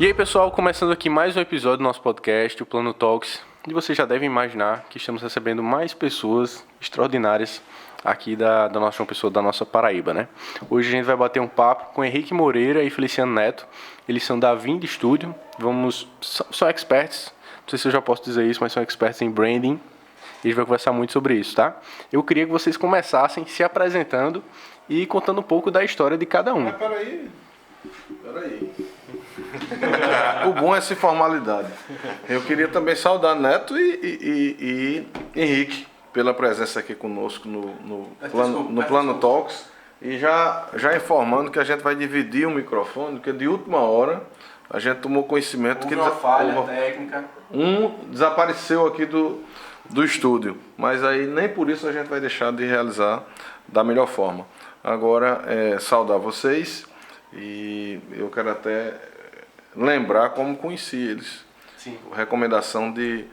E aí, pessoal, começando aqui mais um episódio do nosso podcast, o Plano Talks. E vocês já devem imaginar que estamos recebendo mais pessoas extraordinárias aqui da nossa João Pessoa, da nossa Paraíba, né? Hoje a gente vai bater um papo com Henrique Moreira e Feliciano Neto. Eles são da Vind Studio, são experts, não sei se eu já posso dizer isso, mas são experts em branding. E a gente vai conversar muito sobre isso, tá? Eu queria que vocês começassem se apresentando e contando um pouco da história de cada um. Mas peraí. O bom é essa informalidade. Eu queria também saudar Neto e Henrique pela presença aqui conosco no Plano Talks. E já informando que a gente vai dividir o microfone, porque de última hora a gente tomou conhecimento que uma falha técnica. Um desapareceu aqui do estúdio, mas aí nem por isso a gente vai deixar de realizar da melhor forma. Agora, saudar vocês e eu quero até lembrar como conheci eles. Sim. Recomendação de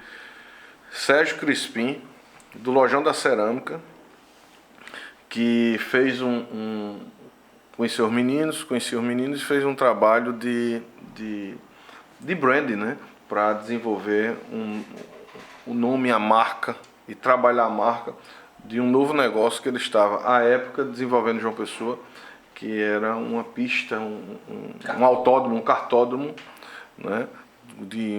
Sérgio Crispim, do Lojão da Cerâmica, que fez conheci os meninos e fez um trabalho de branding, né? Para desenvolver o nome, a marca e trabalhar a marca de um novo negócio que ele estava, à época, desenvolvendo em João Pessoa, que era uma pista, um autódromo, um kartódromo, né, de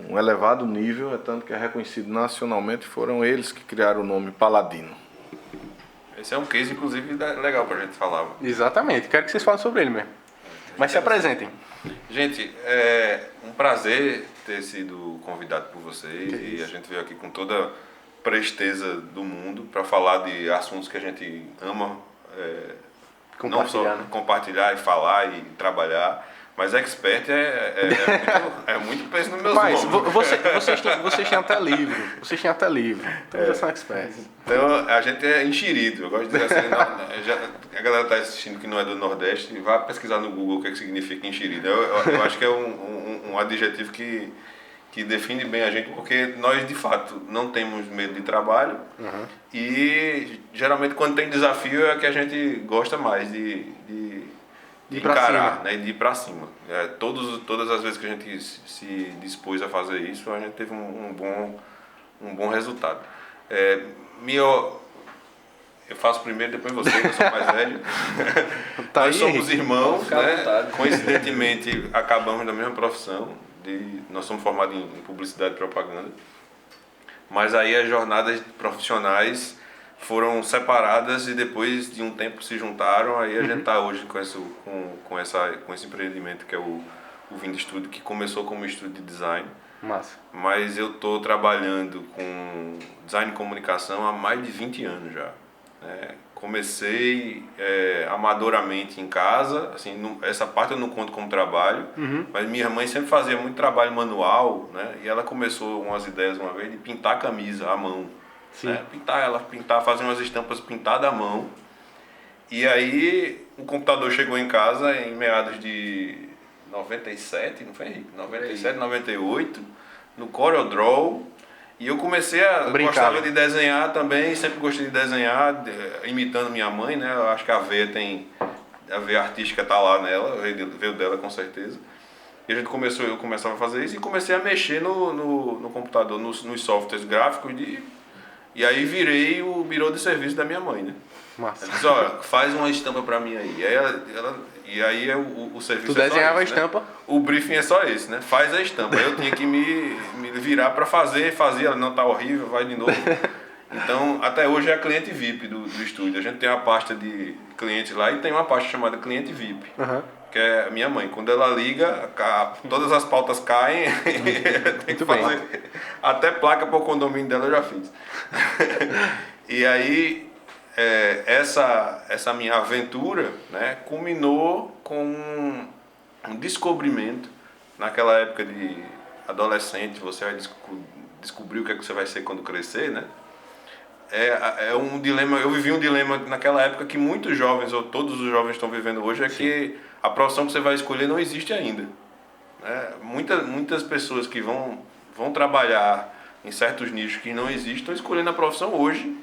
um elevado nível, é tanto que é reconhecido nacionalmente, foram eles que criaram o nome Paladino. Esse é um case, inclusive, legal pra gente falar. Exatamente, quero que vocês falem sobre ele mesmo. Mas se apresentem. Gente, é um prazer ter sido convidado por vocês e a gente veio aqui com toda a presteza do mundo para falar de assuntos que a gente ama, não só compartilhar e falar e trabalhar, mas expert é muito peso no meu Mas vocês têm até livro, então já são experts. Então a gente é enxerido, eu gosto de dizer assim, a galera está assistindo que não é do Nordeste, vá pesquisar no Google o que significa enxerido. Eu acho que é um adjetivo que define bem a gente, porque nós de fato não temos medo de trabalho. Uhum. E geralmente quando tem desafio é que a gente gosta mais de encarar, né, de ir pra cima. Todas as vezes que a gente se dispôs a fazer isso, a gente teve um bom resultado. Eu faço primeiro, depois você, eu sou mais velho. Tá. Nós somos irmãos, né? À Coincidentemente acabamos da mesma profissão. Nós somos formados em publicidade e propaganda. Mas aí as jornadas profissionais foram separadas e depois de um tempo se juntaram. Aí a gente está hoje com esse empreendimento que é o Vind Studio, que começou como estúdio de design. Massa. Mas eu estou trabalhando com design e comunicação há mais de 20 anos já. Comecei amadoramente em casa, assim, essa parte eu não conto como trabalho, mas minha mãe sempre fazia muito trabalho manual, né? E ela começou umas ideias uma vez de pintar camisa à mão. Né? Fazer umas estampas pintadas à mão. E aí o computador chegou em casa em meados de 97, não foi, Henrique? 97, 98, no CorelDRAW. E eu comecei gostava de desenhar também, sempre gostei de desenhar, imitando minha mãe, né? Eu acho que a veia artística tá lá nela, veio dela com certeza. E eu começava a fazer isso e comecei a mexer no computador, nos softwares gráficos e aí virei o birô de serviço da minha mãe, né? Massa. Ela disse, olha, faz uma estampa pra mim aí. E aí o serviço Tu desenhava a estampa? Né? O briefing é só esse, né? Faz a estampa. Aí eu tinha que me virar pra fazia, ela não tá horrível, vai de novo. Então, até hoje é a cliente VIP do estúdio. A gente tem uma pasta de clientes lá e tem uma pasta chamada cliente VIP. Uhum. Que é a minha mãe. Quando ela liga, todas as pautas caem, tem que fazer. Até placa para o condomínio dela eu já fiz. E aí, essa minha aventura, né, culminou com um descobrimento. Naquela época de adolescente, você vai descobrir o que é que você vai ser quando crescer, né? É um dilema, eu vivi um dilema naquela época que muitos jovens, ou todos os jovens estão vivendo hoje, Sim. Que a profissão que você vai escolher não existe ainda. Muitas pessoas que vão trabalhar em certos nichos que não existem, estão escolhendo a profissão hoje,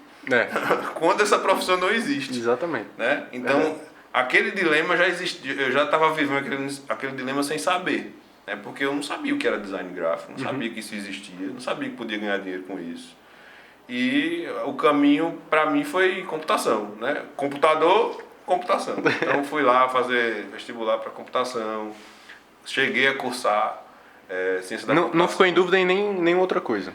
quando essa profissão não existe. Exatamente. Então, aquele dilema já existia, eu já estava vivendo aquele dilema sem saber. né? Porque eu não sabia o que era design gráfico, não sabia que isso existia, não sabia que podia ganhar dinheiro com isso. E o caminho para mim foi computação, né? Computador, computação. Então fui lá fazer vestibular para computação, cheguei a cursar ciência da computação. Não ficou em dúvida em nenhuma outra coisa?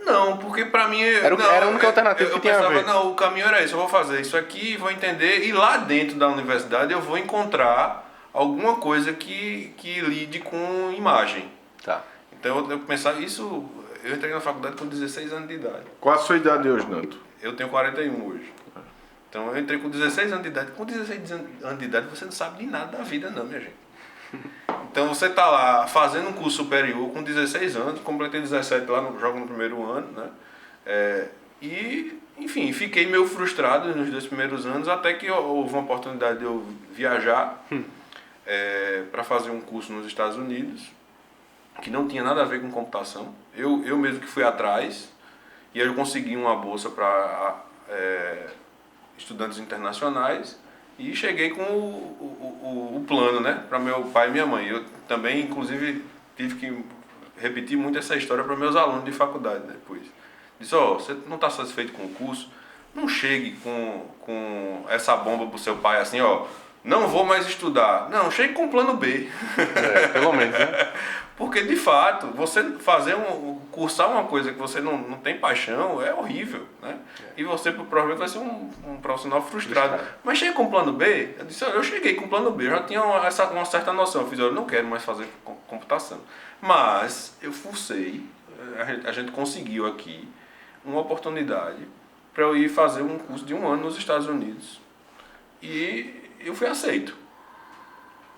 Não, porque pra mim... Era a única alternativa que tinha a ver. Não, o caminho era esse, eu vou fazer isso aqui, vou entender, e lá dentro da universidade eu vou encontrar alguma coisa que lide com imagem. Tá. Então eu pensava, eu entrei na faculdade com 16 anos de idade. Qual a sua idade hoje, Nando? Eu tenho 41 hoje. Então eu entrei com 16 anos de idade. Com 16 anos de idade você não sabe de nada da vida não, minha gente. Então você está lá fazendo um curso superior com 16 anos, completei 17 lá jogo no primeiro ano, né? E, enfim, fiquei meio frustrado nos 2 primeiros anos, até que houve uma oportunidade de eu viajar para fazer um curso nos Estados Unidos, que não tinha nada a ver com computação. Eu mesmo que fui atrás, e aí eu consegui uma bolsa para estudantes internacionais, e cheguei com o plano, né, para meu pai e minha mãe. Eu também, inclusive, tive que repetir muito essa história para meus alunos de faculdade depois. Disse, você não está satisfeito com o curso? Não chegue com essa bomba pro seu pai assim, não vou mais estudar. Não, chegue com plano B. Pelo menos, né? Porque, de fato, você cursar uma coisa que você não tem paixão é horrível, né? E você, provavelmente, vai ser um profissional frustrado. Mas chega com plano B, eu disse, eu cheguei com plano B, eu já tinha uma certa noção. Eu fiz, eu não quero mais fazer computação. Mas eu forcei, a gente conseguiu aqui uma oportunidade para eu ir fazer um curso de 1 ano nos Estados Unidos. E eu fui aceito.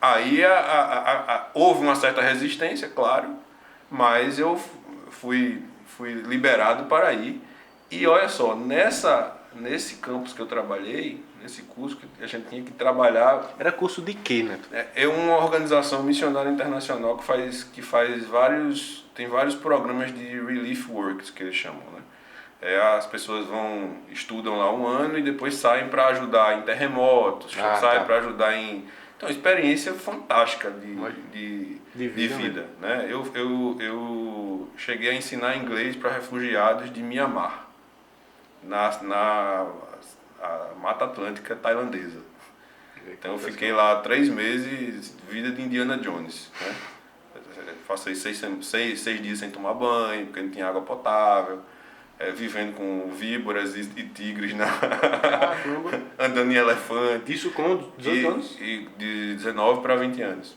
Aí houve uma certa resistência, claro, mas eu fui liberado para ir. E olha só, nesse campus que eu trabalhei, nesse curso que a gente tinha que trabalhar... Era curso de quê, né? É uma organização missionária internacional que faz tem vários programas de relief works, que eles chamam, né? As pessoas estudam lá 1 ano e depois saem para ajudar em terremotos, saem para ajudar em... Então, experiência fantástica de vida, né? Eu cheguei a ensinar inglês para refugiados de Mianmar, na Mata Atlântica tailandesa. Então, eu fiquei lá 3 meses, vida de Indiana Jones, né? Passei 6 dias sem tomar banho, porque não tinha água potável. Vivendo com víboras e tigres andando em elefante. Isso com 18 anos? E de 19 para 20 anos.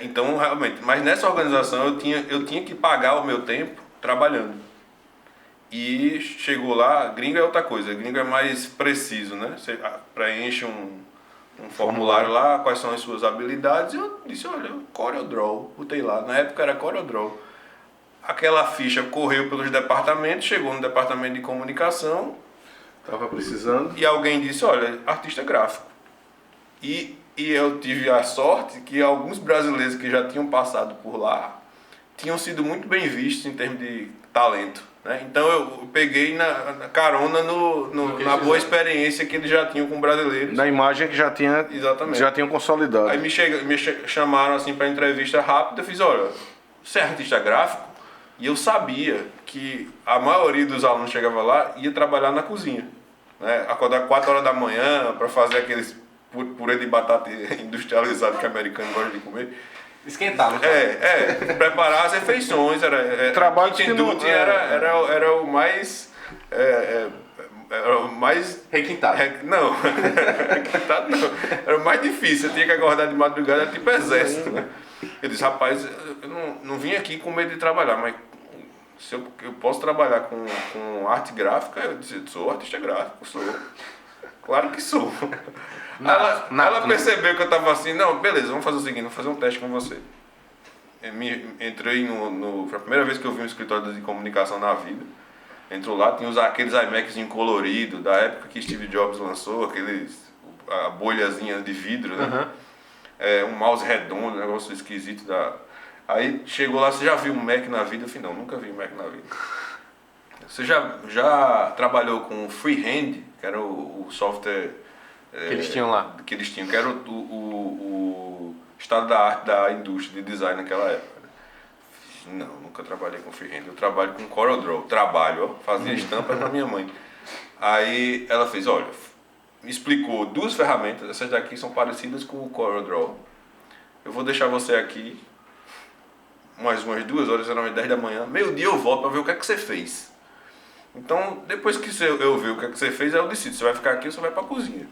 Então, realmente, mas nessa organização eu tinha que pagar o meu tempo trabalhando. E chegou lá, gringo é outra coisa, gringo é mais preciso, né? Você preenche um formulário lá, quais são as suas habilidades. Eu disse, olha, CorelDRAW, botei lá, na época era CorelDRAW. Aquela ficha correu pelos departamentos, chegou no departamento de comunicação. Estava precisando. E alguém disse, olha, artista gráfico. E eu tive a sorte que alguns brasileiros que já tinham passado por lá tinham sido muito bem vistos em termos de talento, né? Então eu peguei na carona na boa experiência que eles já tinham com brasileiros. Na imagem que já tinha, exatamente, já tinham consolidado. Aí me chamaram assim para entrevista rápida, eu fiz, olha, você é artista gráfico? E eu sabia que a maioria dos alunos que chegava lá ia trabalhar na cozinha, né? Acordar 4 horas da manhã para fazer aqueles purê de batata industrializado que o americano gosta de comer. Esquentar, né? Preparar as refeições. Trabalho que era o mais... era o mais... Requintado. Não, requintado não. Era o mais difícil, eu tinha que acordar de madrugada, era tipo exército, né? Eu disse, rapaz, eu não vim aqui com medo de trabalhar, mas se eu posso trabalhar com arte gráfica, eu disse, sou artista gráfico, sou. Claro que sou. Ela percebeu que eu estava assim, não, beleza, vamos fazer o seguinte, vamos fazer um teste com você. Entrei foi a primeira vez que eu vi um escritório de comunicação na vida. Entrou lá, tinha aqueles iMacs colorido, da época que Steve Jobs lançou, a bolhazinha de vidro, né? Um mouse redondo, um negócio esquisito. Aí chegou lá, você já viu um Mac na vida? Eu falei, não, nunca vi um Mac na vida. Você já trabalhou com Freehand, que era o software... que eles tinham lá. Que eles tinham, que era o estado da arte da indústria de design naquela época. Não, nunca trabalhei com freehand. Eu trabalho com CorelDRAW. Fazia estampa para minha mãe. Aí ela fez, olha, me explicou 2 ferramentas. Essas daqui são parecidas com o CorelDRAW. Eu vou deixar você aqui umas 2 horas, eram umas 10 da manhã. Meio-dia eu volto para ver o que é que você fez. Então, depois que eu ver o que é que você fez, aí eu decido. Você vai ficar aqui ou você vai para a cozinha.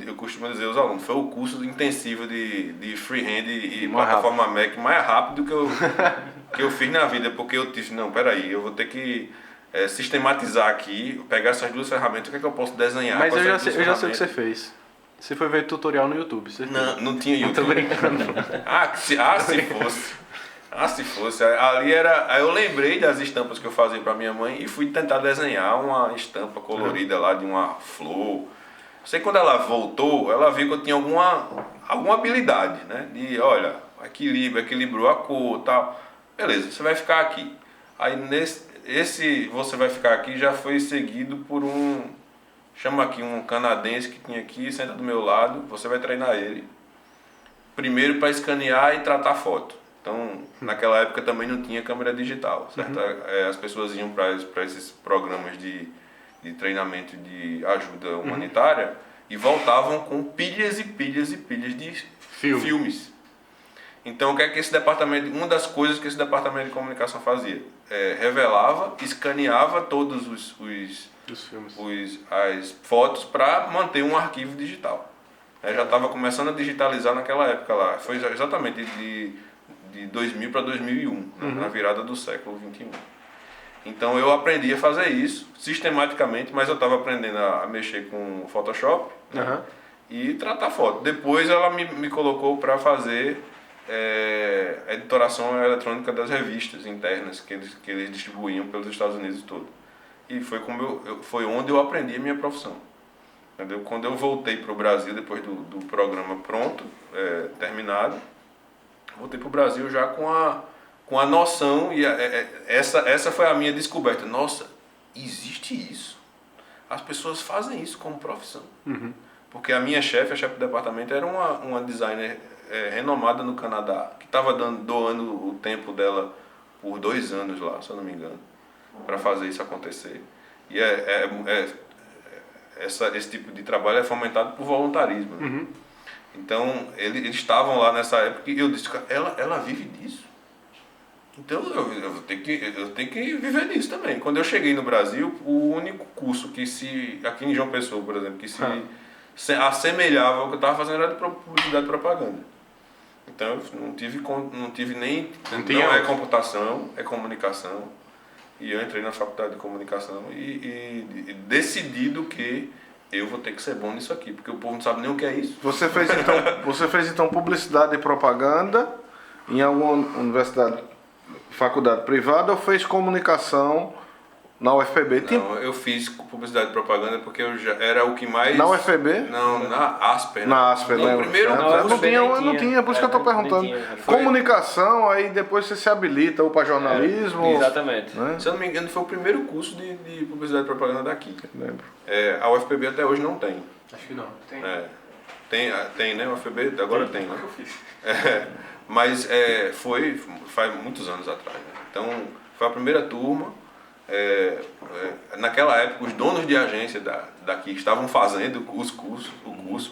Eu costumo dizer aos alunos, foi o curso intensivo de freehand e plataforma Mac mais rápido que eu fiz na vida, porque eu disse, não, peraí, eu vou ter que sistematizar aqui, pegar essas 2 ferramentas, o que é que eu posso desenhar? Mas eu já sei o que você fez. Você foi ver tutorial no YouTube, certeza? Não tinha YouTube. Não tô brincando. Se fosse. Ali era. Aí eu lembrei das estampas que eu fazia para minha mãe e fui tentar desenhar uma estampa colorida lá de uma flor. Sei que quando ela voltou, ela viu que eu tinha alguma habilidade, né? De, olha, equilibrou a cor e tal. Beleza, você vai ficar aqui. Aí esse você vai ficar aqui já foi seguido por chama aqui um canadense que tinha aqui, senta do meu lado, você vai treinar ele. Primeiro para escanear e tratar foto. Então, naquela época também não tinha câmera digital, certo? As pessoas iam para esses programas de treinamento de ajuda humanitária e voltavam com pilhas e pilhas e pilhas de filmes. Então, o que é que uma das coisas que esse departamento de comunicação fazia? Revelava, escaneava todos os filmes, as fotos para manter um arquivo digital. Já estava começando a digitalizar naquela época lá. Foi exatamente de 2000 para 2001, na virada do século 21. Então eu aprendi a fazer isso sistematicamente, mas eu estava aprendendo a mexer com Photoshop e tratar foto. Depois ela me colocou para fazer editoração eletrônica das revistas internas que eles distribuíam pelos Estados Unidos todo. E foi onde eu aprendi a minha profissão. Entendeu? Quando eu voltei para o Brasil, depois do programa pronto, terminado, voltei para o Brasil já com a noção, e essa foi a minha descoberta. Nossa, existe isso. As pessoas fazem isso como profissão. Porque a minha chefe, a chefe do departamento, era uma designer renomada no Canadá, que estava doando o tempo dela por 2 anos lá, se eu não me engano, para fazer isso acontecer. E esse tipo de trabalho é fomentado por voluntarismo. Né? Então, eles estavam lá nessa época e eu disse, ela vive disso. Então, eu tenho que viver disso também. Quando eu cheguei no Brasil, o único curso aqui em João Pessoa, por exemplo, que se assemelhava ao que eu estava fazendo era de publicidade e propaganda. Então, eu não tive nem... Não é computação, é comunicação. E eu entrei na faculdade de comunicação e decidido que eu vou ter que ser bom nisso aqui, porque o povo não sabe nem o que é isso. Você fez então publicidade e propaganda em alguma faculdade privada ou fez comunicação na UFPB? Não, eu fiz publicidade e propaganda porque eu já era o que mais... Na UFPB? Não, na Asper. Na Asper, no primeiro curso. Não tinha, por isso que eu estou perguntando. Comunicação, aí depois você se habilita ou para jornalismo. Exatamente. Né? Se eu não me engano, foi o primeiro curso de publicidade e propaganda daqui. Lembro. A UFPB até hoje não tem. Acho que não. Tem, né? A UFPB agora tem, né? Eu fiz. Mas faz muitos anos atrás. Né? Então, foi a primeira turma. Naquela época, os donos de agência daqui estavam fazendo o curso,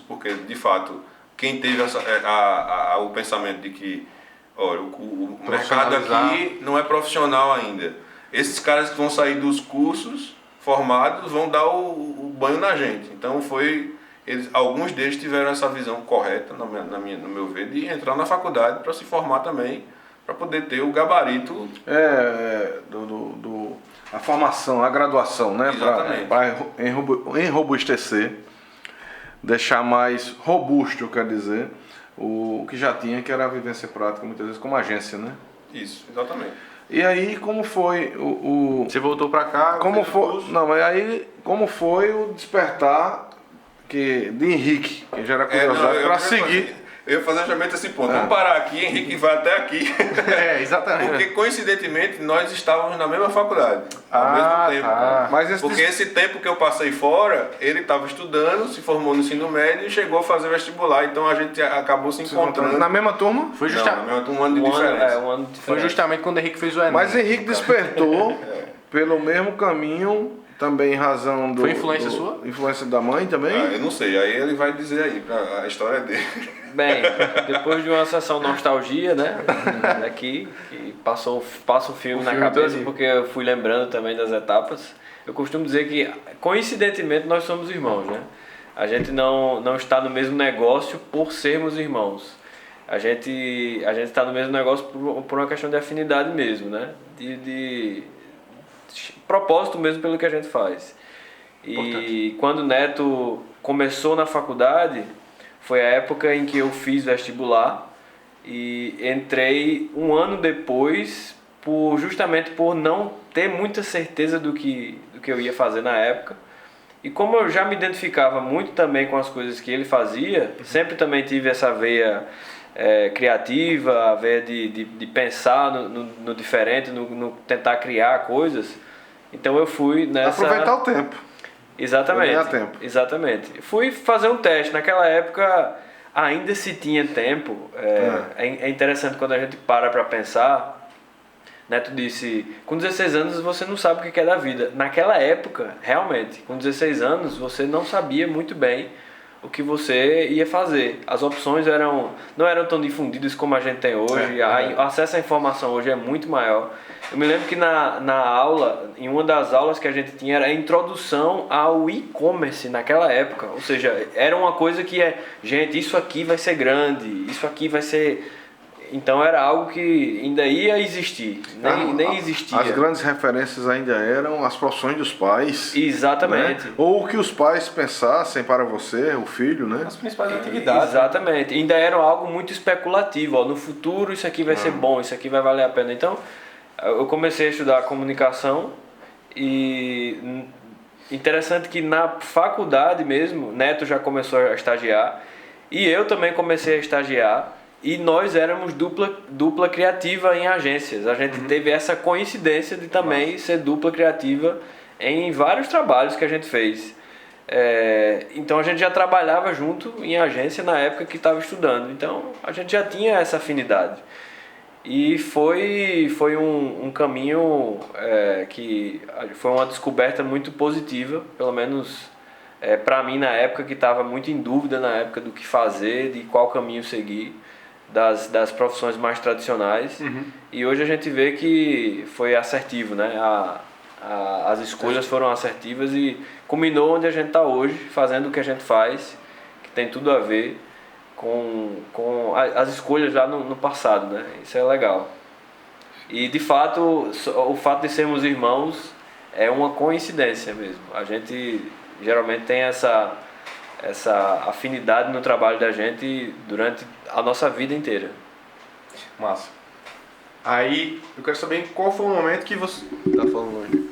porque, de fato, quem teve o pensamento de que olha, o mercado aqui não é profissional ainda. Esses caras que vão sair dos cursos formados vão dar o banho na gente. Então, alguns deles tiveram essa visão correta, no meu ver, de entrar na faculdade para se formar também, para poder ter o gabarito. A formação, a graduação, né? Para enrobustecer, deixar mais robusto, quer dizer, o que já tinha, que era a vivência prática, muitas vezes como agência, né? Isso, exatamente. E aí, como foi Você voltou para cá? Como foi o despertar de Henrique, que já era curiosidade, para seguir? Eu ia fazer justamente esse ponto. Vamos parar aqui, Henrique vai até aqui. Exatamente. Porque coincidentemente nós estávamos na mesma faculdade, ao mesmo tempo. Tá. Mas Porque esse tempo que eu passei fora, ele estava estudando, se formou no ensino médio e chegou a fazer vestibular. Então a gente acabou se encontrando. Na mesma turma? Foi, Um ano de diferença. Um ano de foi diferença. justamente quando o Henrique fez o Enem. Mas Henrique despertou pelo mesmo caminho, também em razão do... Foi influência sua? Influência da mãe também? Eu não sei, aí ele vai dizer aí, a história dele. Bem, depois de uma sessão nostalgia, né? Aqui, que passa o filme na filme cabeça, todo. porque eu fui lembrando também das etapas. Eu costumo dizer que, coincidentemente, nós somos irmãos, né? A gente não está no mesmo negócio por sermos irmãos. A gente está no mesmo negócio por uma questão de afinidade mesmo, né? De propósito mesmo pelo que a gente faz. E quando o Neto começou na faculdade, foi a época em que eu fiz vestibular e entrei um ano depois, justamente por não ter muita certeza do que eu ia fazer na época. E como eu já me identificava muito também com as coisas que ele fazia, sempre também tive essa veia criativa, a veia de pensar no diferente, no tentar criar coisas. Então eu fui nessa... Aproveitar o tempo. Exatamente. Ganhar tempo. Exatamente. Fui fazer um teste. Naquela época ainda se tinha tempo. É interessante quando a gente para pensar. Neto disse, com 16 anos você não sabe o que é da vida. Naquela época, realmente, com 16 anos você não sabia muito bem o que você ia fazer. As opções não eram tão difundidas como a gente tem hoje. O acesso à informação hoje é muito maior. Eu me lembro que na aula, em uma das aulas que a gente tinha, era a introdução ao e-commerce naquela época. Ou seja, era uma coisa que gente, isso aqui vai ser grande, isso aqui vai ser... Então era algo que ainda ia existir, nem existia. As grandes referências ainda eram as profissões dos pais. Exatamente. Né? Ou o que os pais pensassem para você, o filho, né? As principais atividades. Exatamente. Ainda era algo muito especulativo. No futuro isso aqui vai ser bom, isso aqui vai valer a pena. Então eu comecei a estudar comunicação e interessante que na faculdade mesmo, Neto já começou a estagiar e eu também comecei a estagiar. E nós éramos dupla criativa em agências. A gente teve essa coincidência de também ser dupla criativa em vários trabalhos que a gente fez. Então a gente já trabalhava junto em agência na época que estava estudando. Então a gente já tinha essa afinidade. E foi um caminho que foi uma descoberta muito positiva, pelo menos para mim na época, que estava muito em dúvida na época do que fazer, de qual caminho seguir. Das profissões mais tradicionais. E hoje a gente vê que foi assertivo, né? As escolhas foram assertivas e culminou onde a gente está hoje, fazendo o que a gente faz, que tem tudo a ver com as escolhas lá no passado, né? Isso é legal. E de fato, o fato de sermos irmãos é uma coincidência mesmo. A gente geralmente tem essa afinidade no trabalho da gente durante a nossa vida inteira. Massa. Aí, eu quero saber qual foi o momento que você... Tá falando longe.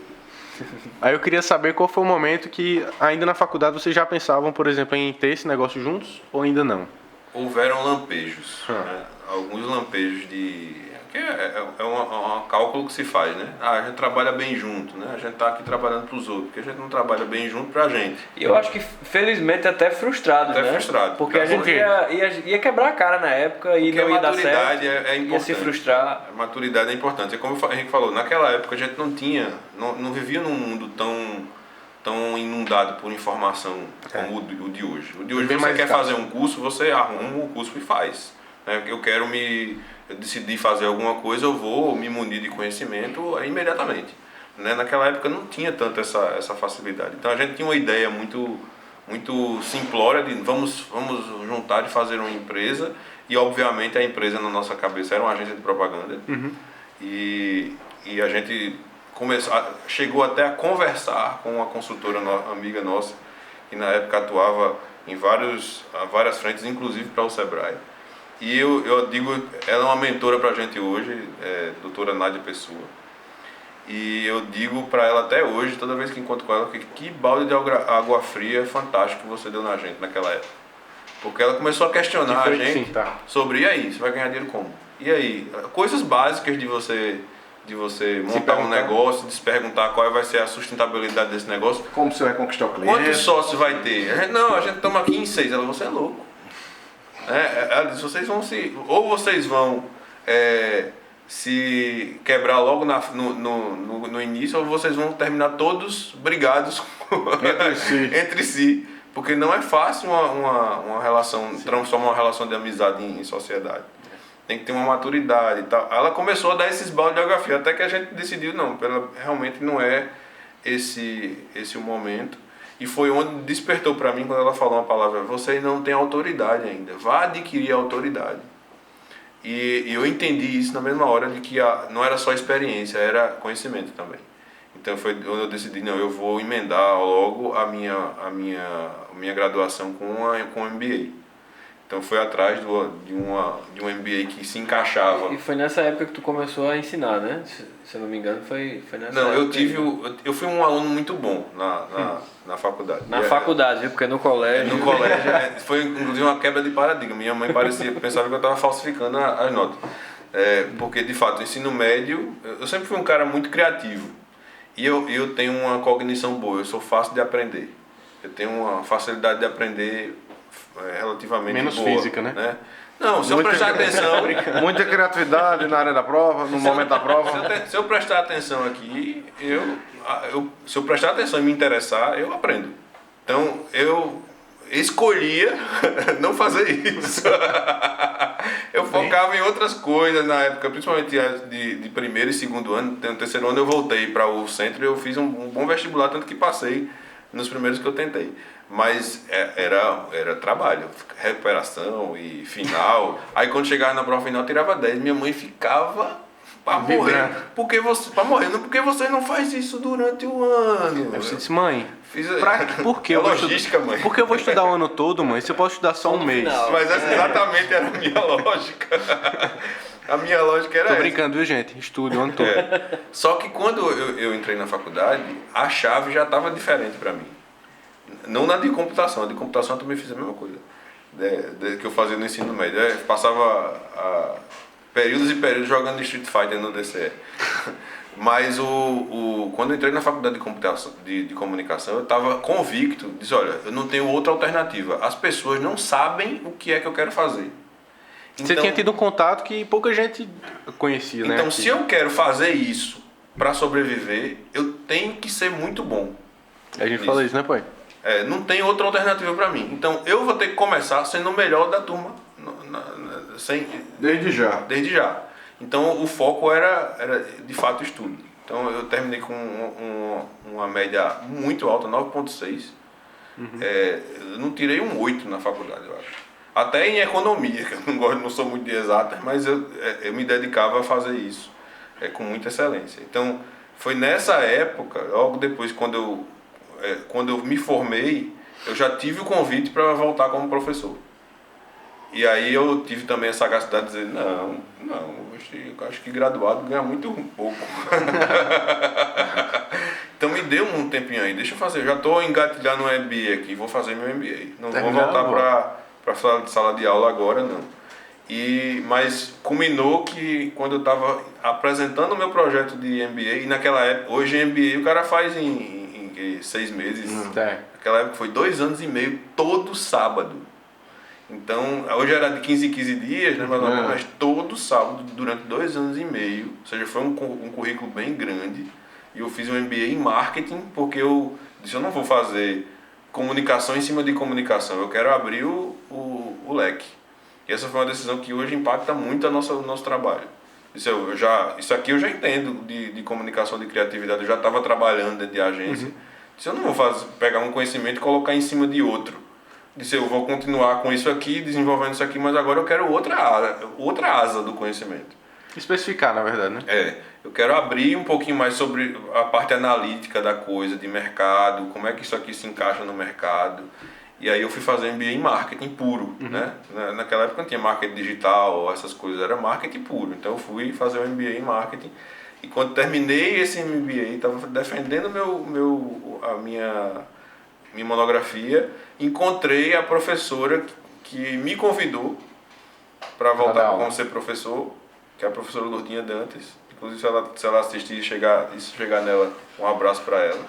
Aí eu queria saber qual foi o momento que, ainda na faculdade, vocês já pensavam, por exemplo, em ter esse negócio juntos ou ainda não? Houveram lampejos, né? Alguns lampejos que é um cálculo que se faz, né? A gente trabalha bem junto, né? A gente tá aqui trabalhando para os outros, porque a gente não trabalha bem junto pra gente. E eu acho que, felizmente, até frustrado, né? Frustrado. Porque a gente ia quebrar a cara na época e não ia dar certo. A maturidade é importante. Ia se frustrar. A maturidade é importante. É como o Henrique falou, naquela época a gente não vivia num mundo tão inundado por informação como o de hoje. O de hoje, você quer fazer um curso, você arruma um curso e faz. Eu quero decidir fazer alguma coisa, eu vou me munir de conhecimento imediatamente. Naquela época não tinha tanto essa facilidade. Então a gente tinha uma ideia muito simplória de vamos juntar e fazer uma empresa, e obviamente a empresa na nossa cabeça era uma agência de propaganda. E a gente chegou até a conversar com uma consultora amiga nossa, que na época atuava em várias frentes, inclusive para o Sebrae. E eu digo, ela é uma mentora para a gente hoje, doutora Nádia Pessoa. E eu digo para ela até hoje, toda vez que encontro com ela, que balde de água fria fantástico que você deu na gente naquela época. Porque ela começou a questionar a gente Sim, tá. sobre, e aí, você vai ganhar dinheiro como? E aí? Coisas básicas de você montar um negócio, de se perguntar qual vai ser a sustentabilidade desse negócio. Como você vai conquistar o cliente? Quantos sócios vai ter? A gente estamos aqui em 6. Ela, você é louco. Ela disse, ou vocês vão se quebrar logo no início, ou vocês vão terminar todos brigados entre si. Porque não é fácil uma relação, transformar uma relação de amizade em sociedade. Tem que ter uma maturidade e tal. Ela começou a dar esses baldes de geografia, até que a gente decidiu, não, realmente não é esse o momento. E foi onde despertou para mim quando ela falou uma palavra, vocês não têm autoridade ainda, vá adquirir a autoridade. E eu entendi isso na mesma hora de que não era só experiência, era conhecimento também. Então foi onde eu decidi, não, eu vou emendar logo a minha graduação com o MBA. Então foi atrás de um MBA que se encaixava. E foi nessa época que tu começou a ensinar, né? Se eu não me engano, foi nessa não, época. Eu fui um aluno muito bom na faculdade. Na faculdade, viu? Porque no colégio... No colégio foi inclusive uma quebra de paradigma. Minha mãe pensava que eu estava falsificando as notas. Porque de fato, o ensino médio, eu sempre fui um cara muito criativo. E eu tenho uma cognição boa, eu sou fácil de aprender. Eu tenho uma facilidade de aprender relativamente menos boa. Física, né? Não, se eu prestar atenção... Muita criatividade na área da prova, no momento da prova. Se eu prestar atenção aqui, se eu prestar atenção e me interessar, eu aprendo. Então, eu escolhia não fazer isso. Eu focava em outras coisas na época, principalmente de primeiro e segundo ano. No terceiro ano eu voltei para o centro e eu fiz um bom vestibular, tanto que passei nos primeiros que eu tentei. Mas era trabalho, recuperação e final. Aí quando chegava na prova final eu tirava 10. Minha mãe ficava para morrer. Porque você não faz isso durante o ano? Você disse, mãe, por que é eu vou logística, mãe. Por que eu vou estudar o ano todo, mãe? Se eu posso estudar só um mês. Final. Mas essa exatamente era a minha lógica. A minha lógica era Tô essa. brincando, viu, gente? Estudo o ano todo. Só que quando eu entrei na faculdade, a chave já estava diferente para mim. Não na de computação. A de computação eu também fiz a mesma coisa. Que eu fazia no ensino médio. Eu passava períodos e períodos jogando Street Fighter no DCE. Mas quando eu entrei na faculdade de computação, de comunicação, eu estava convicto. Disse, olha, eu não tenho outra alternativa. As pessoas não sabem o que é que eu quero fazer. Você tinha tido um contato que pouca gente conhecia, né? Então, se eu quero fazer isso para sobreviver, eu tenho que ser muito bom. A gente fala isso, né, pai? Não tem outra alternativa para mim. Então, eu vou ter que começar sendo o melhor da turma. Desde já. Desde já. Então, o foco era de fato estudo. Então, eu terminei com uma média muito alta, 9,6. Eu não tirei um 8 na faculdade, eu acho. Até em economia, que eu não sou muito de exatas, mas eu me dedicava a fazer isso com muita excelência. Então, foi nessa época, logo depois, quando eu me formei, eu já tive o convite para voltar como professor. E aí eu tive também a sagacidade de dizer, não, eu acho que graduado ganha muito pouco. Então me deu um tempinho aí, deixa eu fazer, já estou engatilhando um MBA aqui, vou fazer meu MBA. Não vou voltar para sala de aula agora, não. Mas culminou que quando eu estava apresentando o meu projeto de MBA, e naquela época, hoje MBA o cara faz em 6 meses. Naquela época foi 2 anos e meio, todo sábado. Então, hoje era de 15 em 15 dias, né, mas todo sábado, durante 2 anos e meio, ou seja, foi um currículo bem grande. E eu fiz um MBA em marketing, porque eu disse, eu não vou fazer comunicação em cima de comunicação, eu quero abrir o leque. E essa foi uma decisão que hoje impacta muito o nosso trabalho. Isso aqui eu já entendo de comunicação, de criatividade, eu já estava trabalhando dentro de agência. Disse, eu não vou pegar um conhecimento e colocar em cima de outro. Disse, eu vou continuar com isso aqui, desenvolvendo isso aqui, mas agora eu quero outra asa do conhecimento. Especificar, na verdade, né? Eu quero abrir um pouquinho mais sobre a parte analítica da coisa, de mercado, como é que isso aqui se encaixa no mercado. E aí eu fui fazer MBA em marketing puro, né? Naquela época não tinha marketing digital, essas coisas, era marketing puro. Então eu fui fazer o MBA em marketing. E quando terminei esse MBA, estava defendendo a minha monografia, encontrei a professora que me convidou para voltar como ser professor, que é a professora Lourdinha Dantas. Inclusive, se ela assistir e chegar nela, um abraço para ela.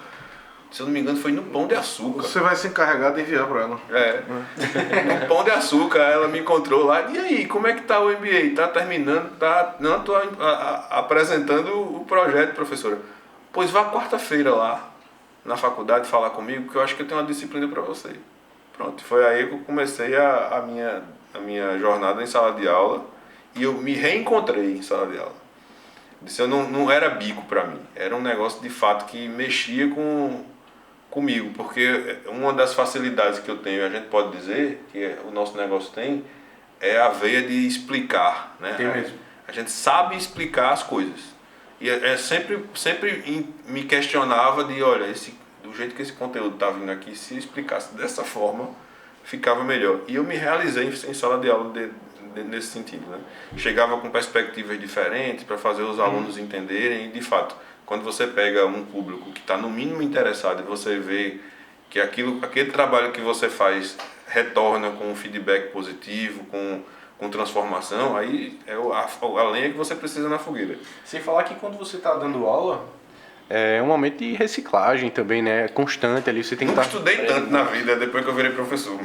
Se eu não me engano, foi no Pão de Açúcar. Você vai se encarregar de enviar para ela. No Pão de Açúcar, ela me encontrou lá. E aí, como é que tá o MBA? Tá terminando? Não, tô apresentando o projeto, professora. Pois vá quarta-feira lá na faculdade falar comigo, porque eu acho que eu tenho uma disciplina para você. Pronto, foi aí que eu comecei a minha jornada em sala de aula e eu me reencontrei em sala de aula. Isso não era bico para mim, era um negócio de fato que mexia comigo, porque uma das facilidades que eu tenho, a gente pode dizer, que o nosso negócio tem, é a veia de explicar, né? Tem mesmo. A gente sabe explicar as coisas. E sempre me questionava de, olha, do jeito que esse conteúdo está vindo aqui, se eu explicasse dessa forma, ficava melhor. E eu me realizei em sala de aula nesse sentido, né? Chegava com perspectivas diferentes para fazer os alunos entenderem e, de fato, quando você pega um público que está no mínimo interessado e você vê que aquele trabalho que você faz retorna com um feedback positivo, com transformação, aí é a lenha que você precisa na fogueira. Sem falar que quando você está dando aula, é um momento de reciclagem também, né? Constante ali, você tem que Nunca estar... estudei tanto na vida depois que eu virei professor,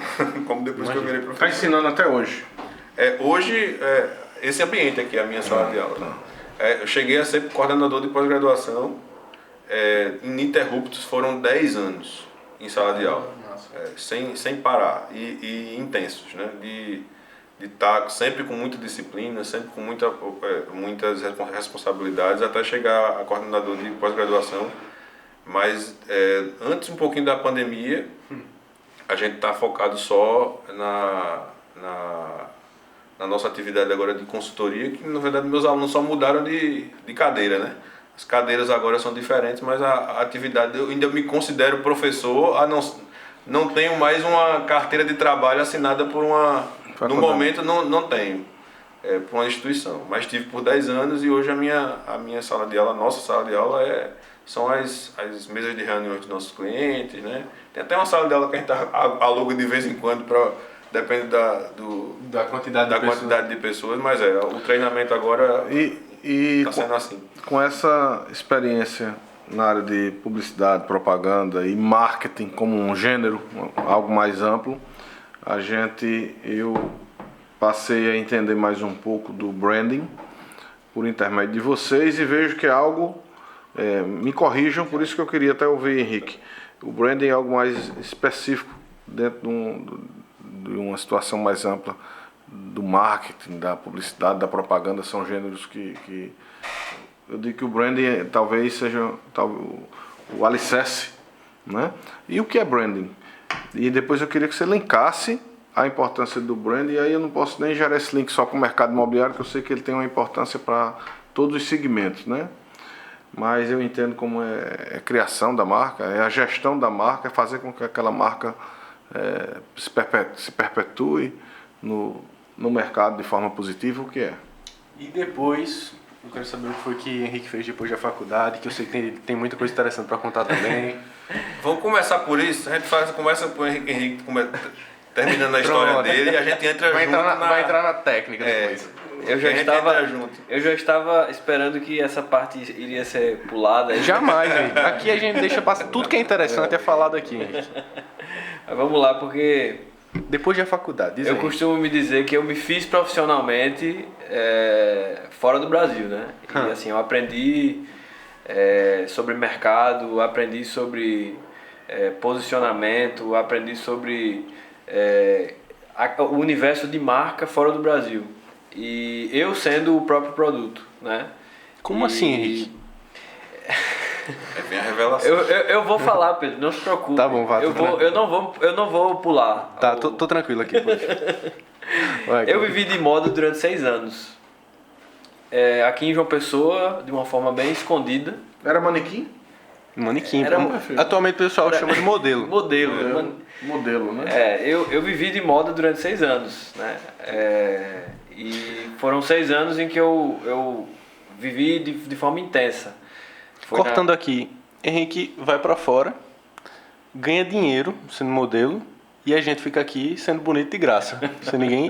como depois que eu virei professor. Está ensinando até hoje? Hoje, esse ambiente aqui é a minha sala de aula. Eu cheguei a ser coordenador de pós-graduação, ininterruptos, foram 10 anos em sala de aula, sem parar, e intensos, né? De estar sempre com muita disciplina, sempre com muitas responsabilidades, até chegar a coordenador de pós-graduação. Mas antes um pouquinho da pandemia, a gente está focado só na nossa atividade agora de consultoria, que na verdade meus alunos só mudaram de cadeira, né? As cadeiras agora são diferentes, mas a atividade, eu ainda me considero professor, não tenho mais uma carteira de trabalho assinada por uma... No momento não tenho, por uma instituição, mas tive por 10 anos e hoje a minha sala de aula, a nossa sala de aula são as mesas de reunião dos nossos clientes, né? Tem até uma sala de aula que a gente aluga de vez em quando, depende da quantidade de pessoas, mas o treinamento agora está sendo assim. Com essa experiência na área de publicidade, propaganda e marketing como um gênero, algo mais amplo, eu passei a entender mais um pouco do branding por intermédio de vocês e vejo que é algo, me corrijam, por isso que eu queria até ouvir, Henrique. O branding é algo mais específico dentro de uma situação mais ampla do marketing, da publicidade, da propaganda, são gêneros que eu digo que o branding talvez seja o alicerce, né? E o que é branding? E depois eu queria que você linkasse a importância do branding, e aí eu não posso nem gerar esse link só com o mercado imobiliário, que eu sei que ele tem uma importância para todos os segmentos, né? Mas eu entendo como é a criação da marca, é a gestão da marca, é fazer com que aquela marca se perpetue no mercado de forma positiva, o que é. E depois, eu quero saber o que foi que Henrique fez depois da faculdade, que eu sei que tem muita coisa interessante para contar também. Vamos começar por isso, a gente começa com o Henrique terminando a história dele e a gente entra vai junto vai entrar na técnica depois. Eu já estava esperando que essa parte iria ser pulada. Jamais, Henrique. Aqui a gente deixa passar tudo que é interessante é falado aqui, Henrique. Mas vamos lá, porque depois da faculdade, diz eu aí. costumo me dizer que eu me fiz profissionalmente fora do Brasil, né? E assim, eu aprendi sobre mercado, aprendi sobre posicionamento, aprendi sobre o universo de marca fora do Brasil. E eu sendo o próprio produto, né? Como assim, Henrique? Vem a revelação. Eu vou falar, Pedro, não se preocupe. Tá bom, vai. Eu não vou pular. Tá, tô tranquilo aqui. Eu vivi de moda durante 6 anos. Aqui em João Pessoa, de uma forma bem escondida. Era manequim? Manequim. Atualmente o pessoal chama de modelo. Modelo, né? Eu vivi de moda durante 6 anos, né? E foram 6 anos em que eu vivi de forma intensa. Cortando aqui, Henrique vai pra fora, ganha dinheiro sendo modelo E a gente fica aqui sendo bonito de graça, sem ninguém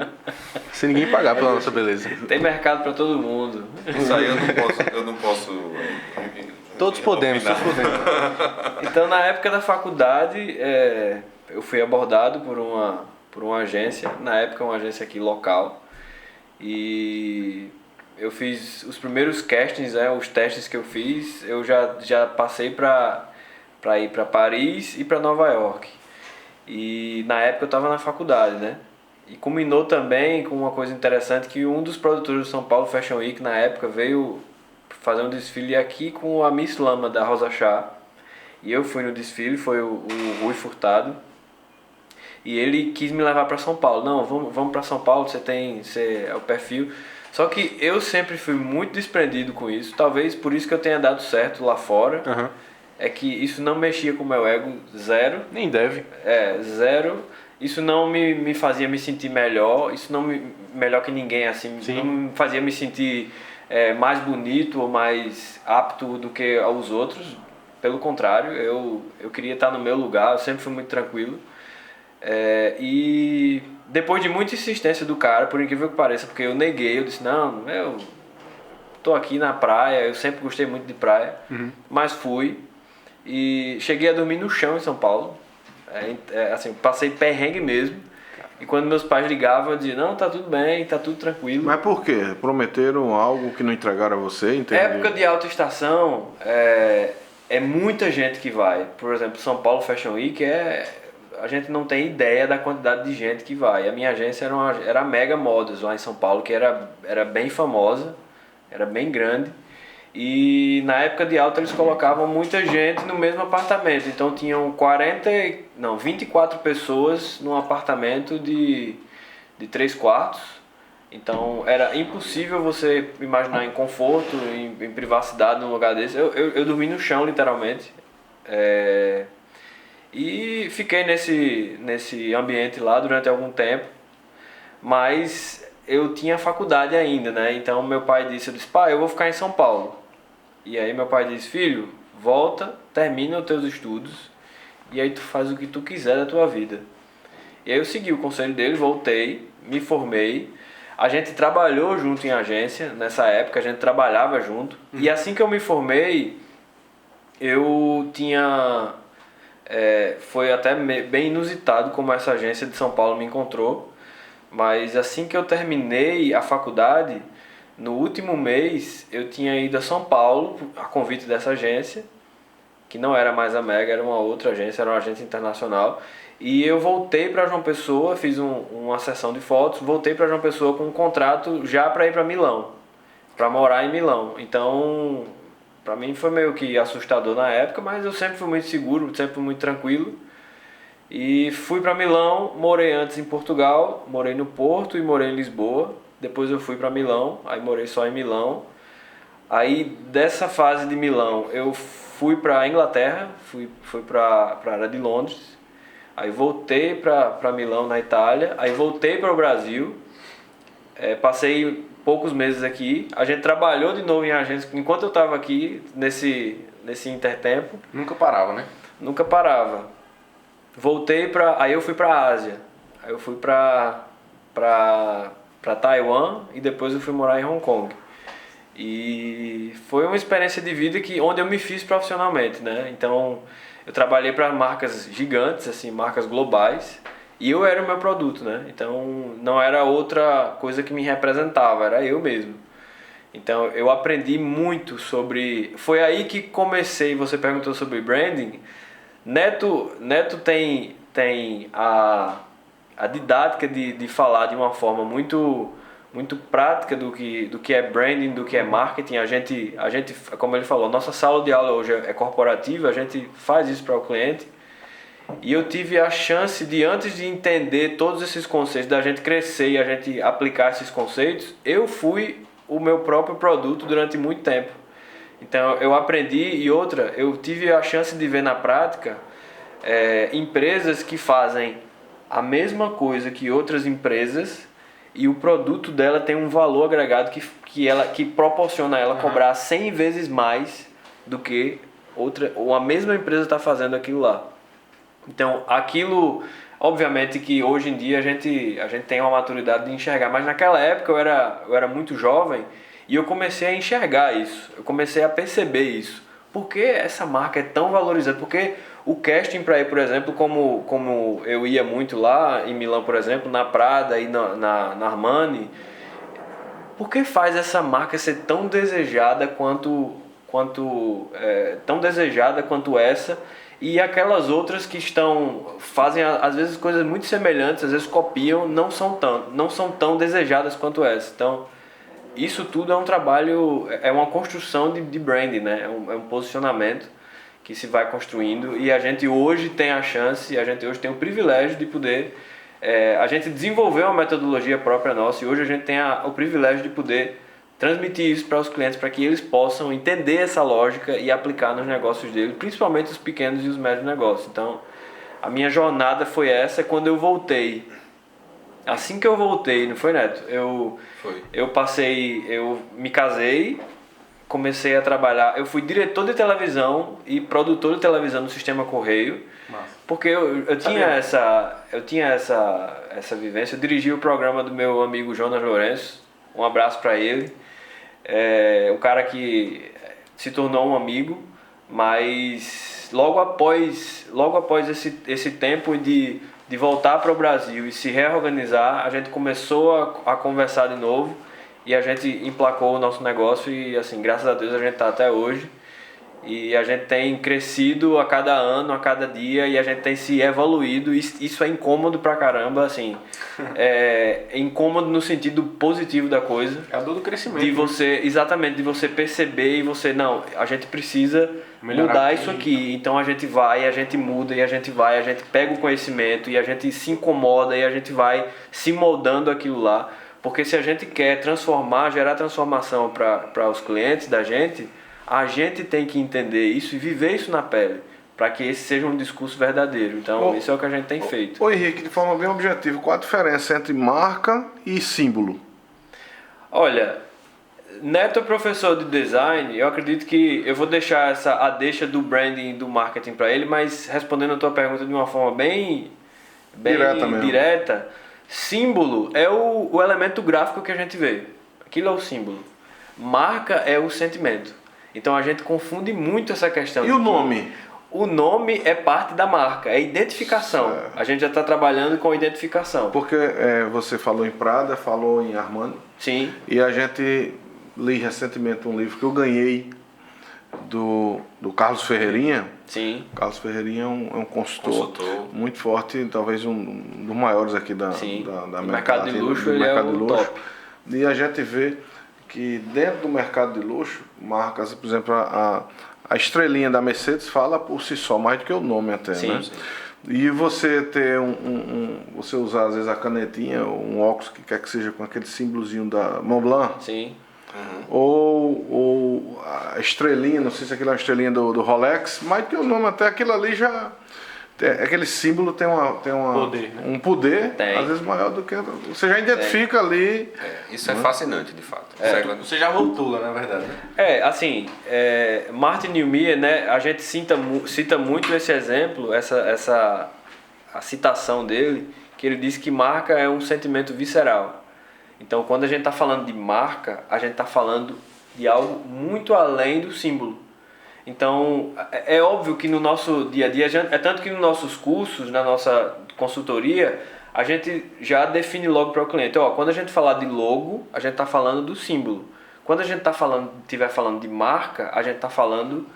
pagar pela nossa beleza. Tem mercado para todo mundo. Isso aí eu não posso. Todos podemos. Então, na época da faculdade, eu fui abordado por uma agência, na época uma agência aqui local, e eu fiz os primeiros castings, os testes que eu fiz, eu já passei para ir para Paris e para Nova York. E na época eu estava na faculdade, né? E culminou também com uma coisa interessante, que um dos produtores do São Paulo Fashion Week na época veio fazer um desfile aqui com a Miss Lama da Rosa Chá. E eu fui no desfile, foi o Rui Furtado. E ele quis me levar para São Paulo. Não, vamos para São Paulo, você é o perfil. Só que eu sempre fui muito desprendido com isso. Talvez por isso que eu tenha dado certo lá fora. Uhum. É que isso não mexia com o meu ego, zero. Nem deve. Zero. Isso não me fazia me sentir melhor. Isso não melhor que ninguém, assim. Sim. Não me fazia me sentir mais bonito ou mais apto do que aos outros. Pelo contrário, eu queria estar no meu lugar. Eu sempre fui muito tranquilo. E depois de muita insistência do cara, por incrível que pareça, porque eu neguei, eu disse, não, eu tô aqui na praia, eu sempre gostei muito de praia, mas fui e cheguei a dormir no chão em São Paulo, assim, passei perrengue mesmo, e quando meus pais ligavam eu dizia, não, tá tudo bem, tá tudo tranquilo. Mas por quê? Prometeram algo que não entregaram a você? Entendi. Época de alta estação, é muita gente que vai, por exemplo, São Paulo Fashion Week a gente não tem ideia da quantidade de gente que vai. A minha agência era a Mega Models lá em São Paulo, que era bem famosa, era bem grande. E na época de alta eles colocavam muita gente no mesmo apartamento. Então tinham 24 pessoas num apartamento de 3 quartos. Então era impossível você imaginar em conforto, em privacidade num lugar desse. Eu dormi no chão, literalmente. E fiquei nesse ambiente lá durante algum tempo, mas eu tinha faculdade ainda, né? Então meu pai disse, pai, eu vou ficar em São Paulo. E aí meu pai disse, filho, volta, termina os teus estudos e aí tu faz o que tu quiser da tua vida. E aí eu segui o conselho dele, voltei, me formei. A gente trabalhou junto em agência, nessa época a gente trabalhava junto. E assim que eu me formei, eu tinha... foi até bem inusitado como essa agência de São Paulo me encontrou, mas assim que eu terminei a faculdade, no último mês eu tinha ido a São Paulo a convite dessa agência, que não era mais a Mega, era uma outra agência, era uma agência internacional, e eu voltei para João Pessoa, fiz uma sessão de fotos, voltei para João Pessoa com um contrato já para ir para Milão, para morar em Milão. Então pra mim foi meio que assustador na época, mas eu sempre fui muito seguro, sempre fui muito tranquilo. E fui para Milão, morei antes em Portugal, morei no Porto e morei em Lisboa. Depois eu fui para Milão, aí morei só em Milão. Aí dessa fase de Milão eu fui para Inglaterra, fui para a área de Londres. Aí voltei para Milão, na Itália, aí voltei para o Brasil. Passei poucos meses aqui, a gente trabalhou de novo em agência, enquanto eu estava aqui, nesse intertempo. Nunca parava, né? Nunca parava. Voltei aí eu fui para a Ásia, aí eu fui para Taiwan e depois eu fui morar em Hong Kong. E foi uma experiência de vida onde eu me fiz profissionalmente, né? Então eu trabalhei para marcas gigantes, assim, marcas globais. E eu era o meu produto, né? Então não era outra coisa que me representava, era eu mesmo. Então eu aprendi muito sobre... Foi aí que comecei, você perguntou sobre branding. Neto tem a didática de falar de uma forma muito prática do que é branding, do que é marketing. A gente, como ele falou, nossa sala de aula hoje é corporativa, a gente faz isso para o cliente. E eu tive a chance de, antes de entender todos esses conceitos, da gente crescer e a gente aplicar esses conceitos, eu fui o meu próprio produto durante muito tempo. Então eu aprendi, e outra, eu tive a chance de ver na prática empresas que fazem a mesma coisa que outras empresas e o produto dela tem um valor agregado que proporciona a ela cobrar 100 vezes mais do que outra, ou a mesma empresa está fazendo aquilo lá. Então, obviamente que hoje em dia a gente tem uma maturidade de enxergar, mas naquela época eu era muito jovem e eu comecei a enxergar isso, eu comecei a perceber isso. Por que essa marca é tão valorizada? Porque o casting para ir, por exemplo, como eu ia muito lá em Milão, por exemplo, na Prada e na Armani, por que faz essa marca ser tão desejada tão desejada quanto essa, e aquelas outras que fazem às vezes coisas muito semelhantes, às vezes copiam, não são tão desejadas quanto essa. Então, isso tudo é um trabalho, é uma construção de branding, né? É um posicionamento que se vai construindo, e a gente hoje tem a chance, a gente hoje tem o privilégio de poder, a gente desenvolveu uma metodologia própria nossa, e hoje a gente tem o privilégio de poder transmitir isso para os clientes, para que eles possam entender essa lógica e aplicar nos negócios deles, principalmente os pequenos e os médios negócios. Então, a minha jornada foi essa. Quando eu voltei, assim que eu voltei, não foi, Neto? Eu me casei, comecei a trabalhar, eu fui diretor de televisão e produtor de televisão no Sistema Correio. Massa. Porque eu tinha essa vivência. Eu dirigi o programa do meu amigo Jonas Lourenço, um abraço para ele. O cara que se tornou um amigo, mas logo após esse tempo de voltar para o Brasil e se reorganizar, a gente começou a conversar de novo e a gente emplacou o nosso negócio, e assim, graças a Deus a gente está até hoje. E a gente tem crescido a cada ano, a cada dia, e a gente tem se evoluído. Isso é incômodo pra caramba, assim. É incômodo no sentido positivo da coisa. É a dor do crescimento. Exatamente, de você perceber e não, a gente precisa mudar isso aqui. Então a gente vai, a gente muda, e a gente vai, a gente pega o conhecimento, e a gente se incomoda, e a gente vai se moldando aquilo lá. Porque se a gente quer gerar transformação para os clientes da gente, a gente tem que entender isso e viver isso na pele, para que esse seja um discurso verdadeiro. Então, isso é o que a gente tem feito. Ô Henrique, de forma bem objetiva, qual a diferença entre marca e símbolo? Olha, Neto é professor de design, eu acredito que eu vou deixar a deixa do branding e do marketing para ele, mas respondendo a tua pergunta de uma forma bem direta, símbolo é o elemento gráfico que a gente vê. Aquilo é o símbolo. Marca é o sentimento. Então a gente confunde muito essa questão. E o nome? O nome é parte da marca, é identificação. Certo. A gente já está trabalhando com identificação. Porque você falou em Prada, falou em Armani. Sim. E a gente li recentemente um livro que eu ganhei do Carlos Ferreirinha. Sim. Carlos Ferreirinha é um consultor muito forte, talvez um dos maiores aqui da mercado de luxo, ele é o top. E a gente vê que dentro do mercado de luxo, marcas, por exemplo, a estrelinha da Mercedes fala por si só, mais do que o nome até, sim, né? Sim. E você ter você usar às vezes a canetinha, um óculos que quer que seja com aquele símbolozinho da Montblanc. Sim. Ou a estrelinha, não sei se aquilo é uma estrelinha do Rolex, mais do que o nome até, aquilo ali já... Aquele símbolo tem poder, né? Um poder, às vezes maior do que... Você já identifica ali... Isso é fascinante, de fato. Você já rotula, na verdade, né? Assim, Martin Neumann, né, a gente cita muito esse exemplo, a citação dele, que ele diz que marca é um sentimento visceral. Então, quando a gente está falando de marca, a gente está falando de algo muito além do símbolo. Então, é óbvio que no nosso dia a dia, é tanto que nos nossos cursos, na nossa consultoria, a gente já define logo para o cliente. Quando a gente falar de logo, a gente está falando do símbolo. Quando a gente estiver falando de marca, a gente está falando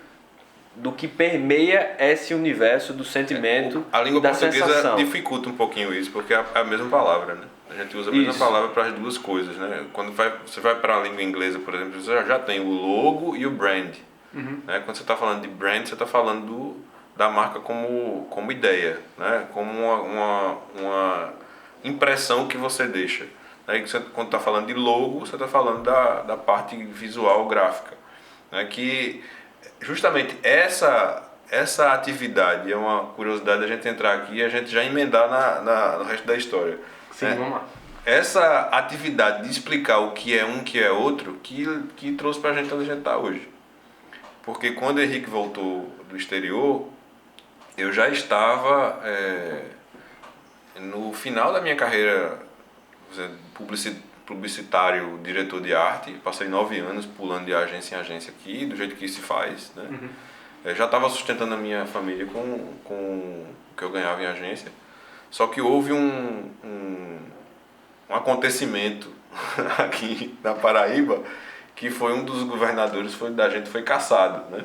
do que permeia esse universo do sentimento a língua e da portuguesa sensação. Dificulta um pouquinho isso, porque é a mesma palavra, né? A gente usa a mesma palavra para as duas coisas, né? Quando você vai para a língua inglesa, por exemplo, você já tem o logo e o brand. Uhum. Né? Quando você está falando de brand, você está falando da marca como ideia, né? Como uma impressão que você deixa. Né? Quando está falando de logo, você está falando da parte visual gráfica. Né? Que justamente essa atividade é uma curiosidade da gente entrar aqui e a gente já emendar no resto da história. Sim, né? Vamos lá. Essa atividade de explicar o que é um, o que é outro, que trouxe para a gente onde a gente está hoje. Porque quando o Henrique voltou do exterior, eu já estava no final da minha carreira publicitário, diretor de arte, passei 9 anos pulando de agência em agência aqui, do jeito que se faz, né? Eu já estava sustentando a minha família com o que eu ganhava em agência, só que houve um acontecimento aqui na Paraíba, que foi um dos governadores da gente foi cassado, né?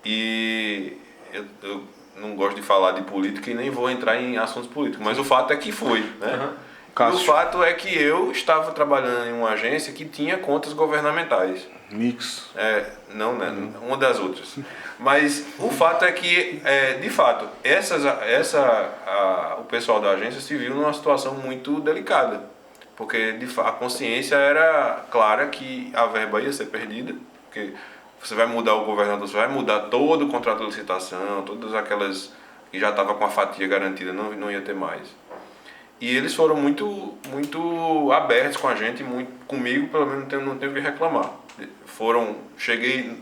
E eu não gosto de falar de política e nem vou entrar em assuntos políticos, mas o fato é que foi, né? E o fato é que eu estava trabalhando em uma agência que tinha contas governamentais. Mix. Não, né? Uma das outras. Mas o fato é que, de fato, o pessoal da agência se viu numa situação muito delicada. Porque a consciência era clara que a verba ia ser perdida, porque você vai mudar o governador, você vai mudar todo o contrato de licitação, todas aquelas que já estava com a fatia garantida, não ia ter mais. E eles foram muito abertos com a gente, comigo, pelo menos não tenho o que reclamar.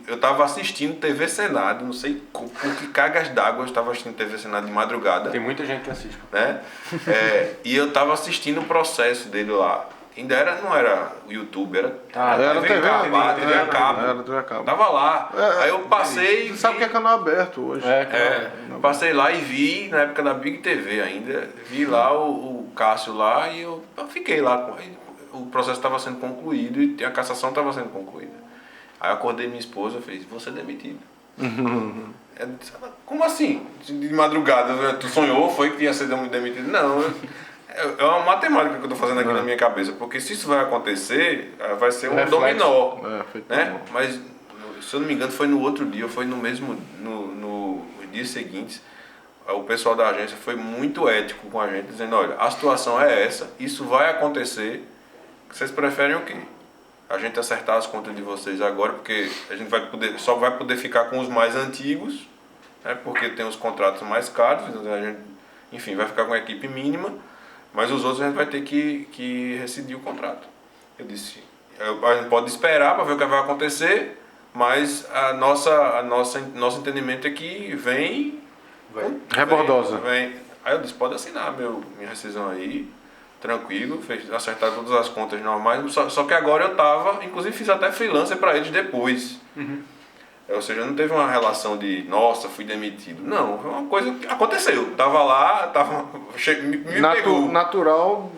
Eu estava assistindo TV Senado, não sei por que cargas d'água eu estava assistindo TV Senado de madrugada. Tem muita gente que assiste. Né? E eu estava assistindo o processo dele lá. Não era o YouTube, era TV a cabo. Tava lá. Aí eu passei... Você sabe que é canal aberto hoje. Passei lá e vi, na época da Big TV ainda, vi lá o Cássio lá e eu fiquei lá. O processo estava sendo concluído e a cassação estava sendo concluída. Aí eu acordei minha esposa e falei, vou ser demitido. Como assim? De madrugada, né? Tu sonhou, foi que ia ser demitido? Não, é uma matemática que eu estou fazendo aqui na minha cabeça, porque se isso vai acontecer, vai ser um dominó. Né? Mas, se eu não me engano, foi no outro dia, foi nos dias seguintes, o pessoal da agência foi muito ético com a gente, dizendo, olha, a situação é essa, isso vai acontecer, vocês preferem o quê? A gente acertar as contas de vocês agora, porque a gente só vai poder ficar com os mais antigos, né, porque tem os contratos mais caros, a gente, enfim, vai ficar com a equipe mínima, mas os outros a gente vai ter que rescindir o contrato. Eu disse, a gente pode esperar para ver o que vai acontecer, mas nosso entendimento é que vem rebordosa. Aí eu disse, pode assinar minha rescisão aí, tranquilo, acertar todas as contas normais, só que agora eu tava, inclusive fiz até freelancer para eles depois. Ou seja, não teve uma relação de, nossa, fui demitido. Não, foi uma coisa que aconteceu. Tava lá, me pegou. Natural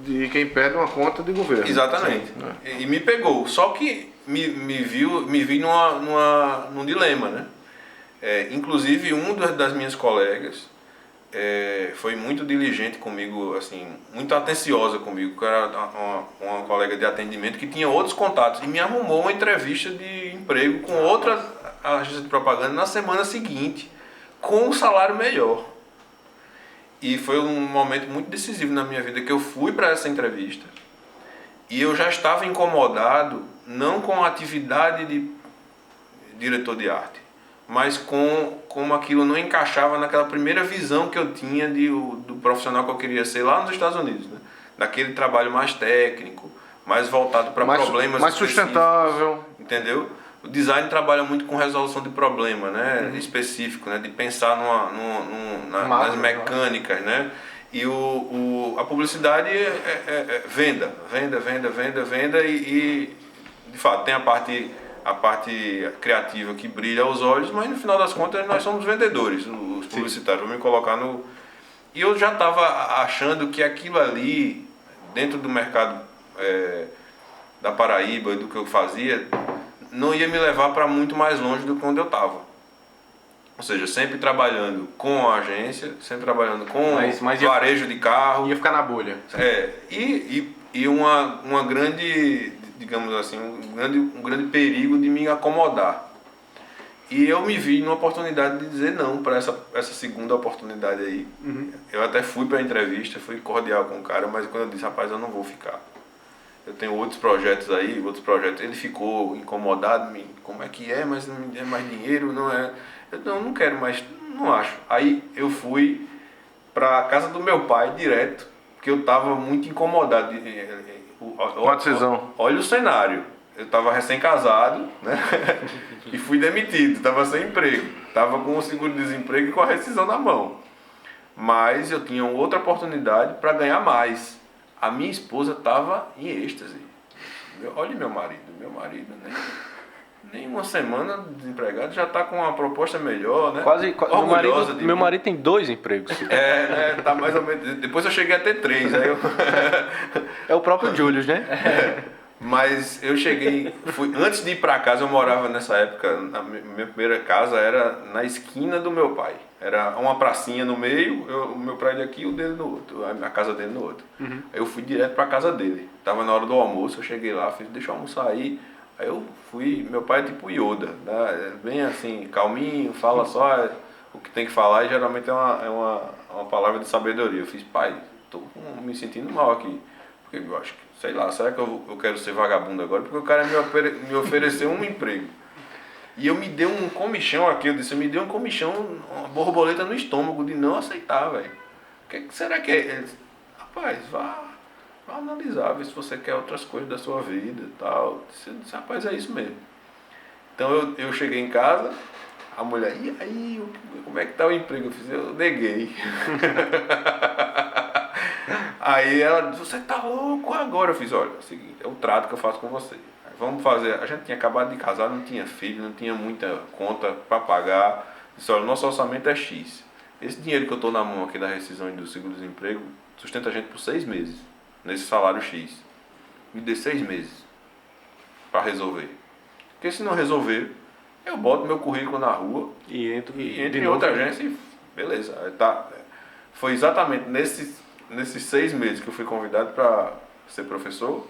de quem perde uma conta de governo. Exatamente. Sim, e me pegou. Só que me vi num dilema, né? Inclusive, das minhas colegas foi muito diligente comigo, assim, muito atenciosa comigo, que era uma colega de atendimento que tinha outros contatos e me arrumou uma entrevista de emprego com outra agência de propaganda na semana seguinte, com um salário melhor. E foi um momento muito decisivo na minha vida, que eu fui para essa entrevista e eu já estava incomodado, não com a atividade de diretor de arte, mas como aquilo não encaixava naquela primeira visão que eu tinha do profissional que eu queria ser lá nos Estados Unidos, né? Daquele trabalho mais técnico, mais voltado para problemas mais sustentável. Entendeu? O design trabalha muito com resolução de problema, né? Específico, né? De pensar nas mecânicas, né? E a publicidade é venda e de fato tem a parte criativa que brilha aos olhos, mas no final das contas nós somos vendedores, os publicitários. Vou me colocar no... E eu já estava achando que aquilo ali, dentro do mercado da Paraíba, do que eu fazia, não ia me levar para muito mais longe do que onde eu estava. Ou seja, sempre trabalhando com a agência, sempre trabalhando com varejo de carro. Ia ficar na bolha. E uma grande, digamos assim, um grande perigo de me acomodar. E eu me vi numa oportunidade de dizer não para essa segunda oportunidade aí. Eu até fui para a entrevista, fui cordial com o cara, mas quando eu disse, rapaz, eu não vou ficar. Eu tenho outros projetos aí, ele ficou incomodado, como é que é, mas não me dê mais dinheiro, não é... Eu não quero mais, não acho. Aí eu fui para a casa do meu pai direto, porque eu estava muito incomodado. Com a decisão. Olha o cenário. Eu estava recém-casado, né? E fui demitido, estava sem emprego. Estava com o seguro-desemprego e com a rescisão na mão. mas eu tinha outra oportunidade para ganhar mais. A minha esposa estava em êxtase. Olha meu marido, nem uma semana desempregado já está com uma proposta melhor, né? Orgulhosa meu marido tem 2 empregos. Né? Tá mais ou menos. Depois eu cheguei a ter 3. Aí eu... É o próprio Julius, né? Mas eu cheguei, antes de ir para casa, eu morava nessa época, a minha primeira casa era na esquina do meu pai. Era uma pracinha no meio, o meu prédio aqui e o dele no outro, a casa dele no outro. Aí eu fui direto para casa dele. Tava na hora do almoço, eu cheguei lá, fiz, deixa eu almoçar aí. Aí eu fui, meu pai é tipo Yoda, né? Bem assim, calminho, fala só o que tem que falar e geralmente é uma palavra de sabedoria. Eu fiz, pai, tô me sentindo mal aqui. Porque eu acho que, sei lá, será que eu quero ser vagabundo agora? Porque o cara me ofereceu um emprego. E eu me dei um comichão aqui, eu disse, eu me dei um comichão, uma borboleta no estômago de não aceitar, velho. O que será que é? Ele disse, rapaz, vá analisar, ver se você quer outras coisas da sua vida e tal. Eu disse, rapaz, é isso mesmo. Então eu cheguei em casa, a mulher, e aí, como é que tá o emprego? Eu neguei. Aí ela disse, você tá louco agora? Eu fiz, olha, é o seguinte, é o trato que eu faço com você. Vamos fazer, a gente tinha acabado de casar, não tinha filho, não tinha muita conta para pagar. Disse, olha, nosso orçamento é X. Esse dinheiro que eu estou na mão aqui da rescisão e do seguro-desemprego sustenta a gente por 6 meses, nesse salário X. Me dê 6 meses para resolver. Porque se não resolver, eu boto meu currículo na rua e entro em outra agência e beleza. Tá. Foi exatamente nesses 6 meses que eu fui convidado para ser professor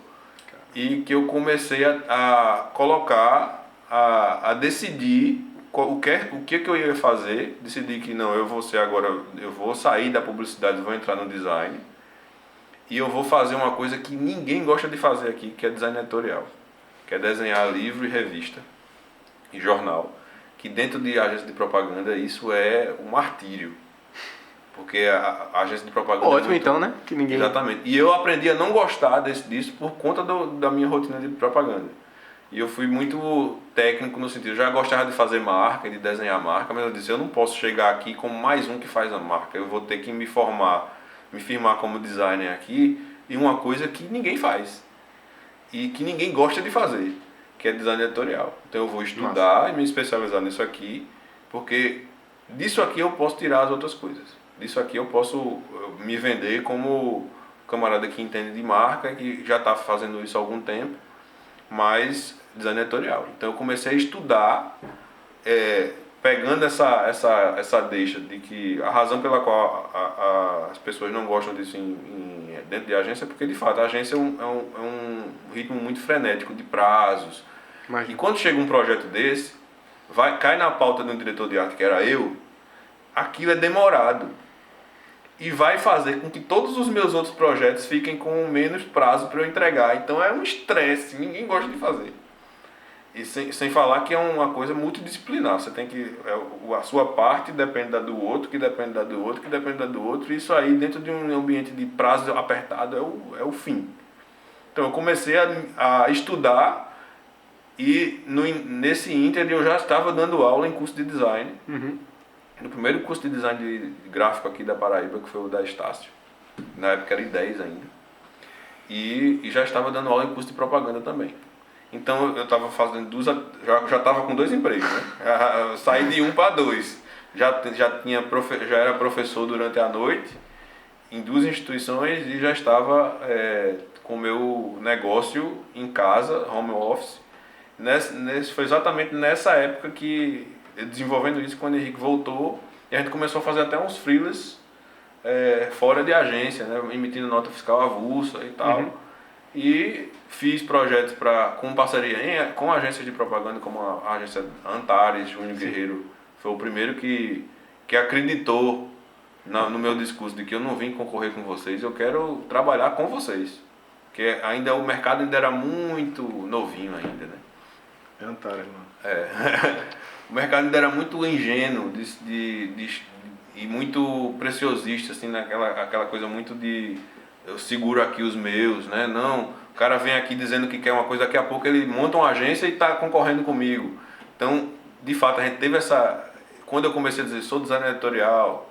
e que eu comecei a colocar, a decidir o que eu ia fazer. Decidi que não, eu vou sair da publicidade, vou entrar no design e eu vou fazer uma coisa que ninguém gosta de fazer aqui, que é design editorial, que é desenhar livro e revista e jornal, que dentro de agência de propaganda isso é um martírio. Porque a agência de propaganda... Ótimo, então, né? Que ninguém... Exatamente. E eu aprendi a não gostar disso por conta da minha rotina de propaganda. E eu fui muito técnico no sentido... Eu já gostava de fazer marca, de desenhar marca, mas eu disse, eu não posso chegar aqui como mais um que faz a marca. Eu vou ter que me firmar como designer aqui em uma coisa que ninguém faz. E que ninguém gosta de fazer, que é design editorial. Então eu vou estudar e me especializar nisso aqui, porque disso aqui eu posso tirar as outras coisas. Disso aqui eu posso me vender como camarada que entende de marca, que já está fazendo isso há algum tempo, mas design editorial. Então eu comecei a estudar, pegando essa deixa de que a razão pela qual as pessoas não gostam disso dentro de agência é porque, de fato, a agência é um ritmo muito frenético de prazos. E quando chega um projeto desse, cai na pauta de um diretor de arte, que era eu, aquilo é demorado. E vai fazer com que todos os meus outros projetos fiquem com menos prazo para eu entregar. Então é um estresse, ninguém gosta de fazer. E sem falar que é uma coisa multidisciplinar. Você tem que... a sua parte depende da do outro, que depende da do outro, que depende da do outro. E isso aí, dentro de um ambiente de prazo apertado, é o fim. Então eu comecei a estudar e nesse ínter eu já estava dando aula em curso de design. No primeiro curso de design de gráfico aqui da Paraíba, que foi o da Estácio. Na época era I10 ainda. E já estava dando aula em curso de propaganda também. Então eu estava fazendo já estava com 2 empregos, né? Saí de 1 para 2. Já era professor durante a noite em 2 instituições e já estava com o meu negócio em casa, home office. Foi exatamente nessa época que, desenvolvendo isso, quando o Henrique voltou, e a gente começou a fazer até uns freelas fora de agência, né? Emitindo nota fiscal avulsa e tal. E fiz projetos com parceria com agências de propaganda, como a agência Antares, Júnior Guerreiro. Foi o primeiro que acreditou no meu discurso de que eu não vim concorrer com vocês, eu quero trabalhar com vocês. Porque o mercado ainda era muito novinho ainda, né? É Antares, mano. O mercado ainda era muito ingênuo e muito preciosista, assim, aquela coisa muito de eu seguro aqui os meus, né? Não, o cara vem aqui dizendo que quer uma coisa, daqui a pouco ele monta uma agência e está concorrendo comigo. Então, de fato, a gente teve quando eu comecei a dizer, sou designer editorial,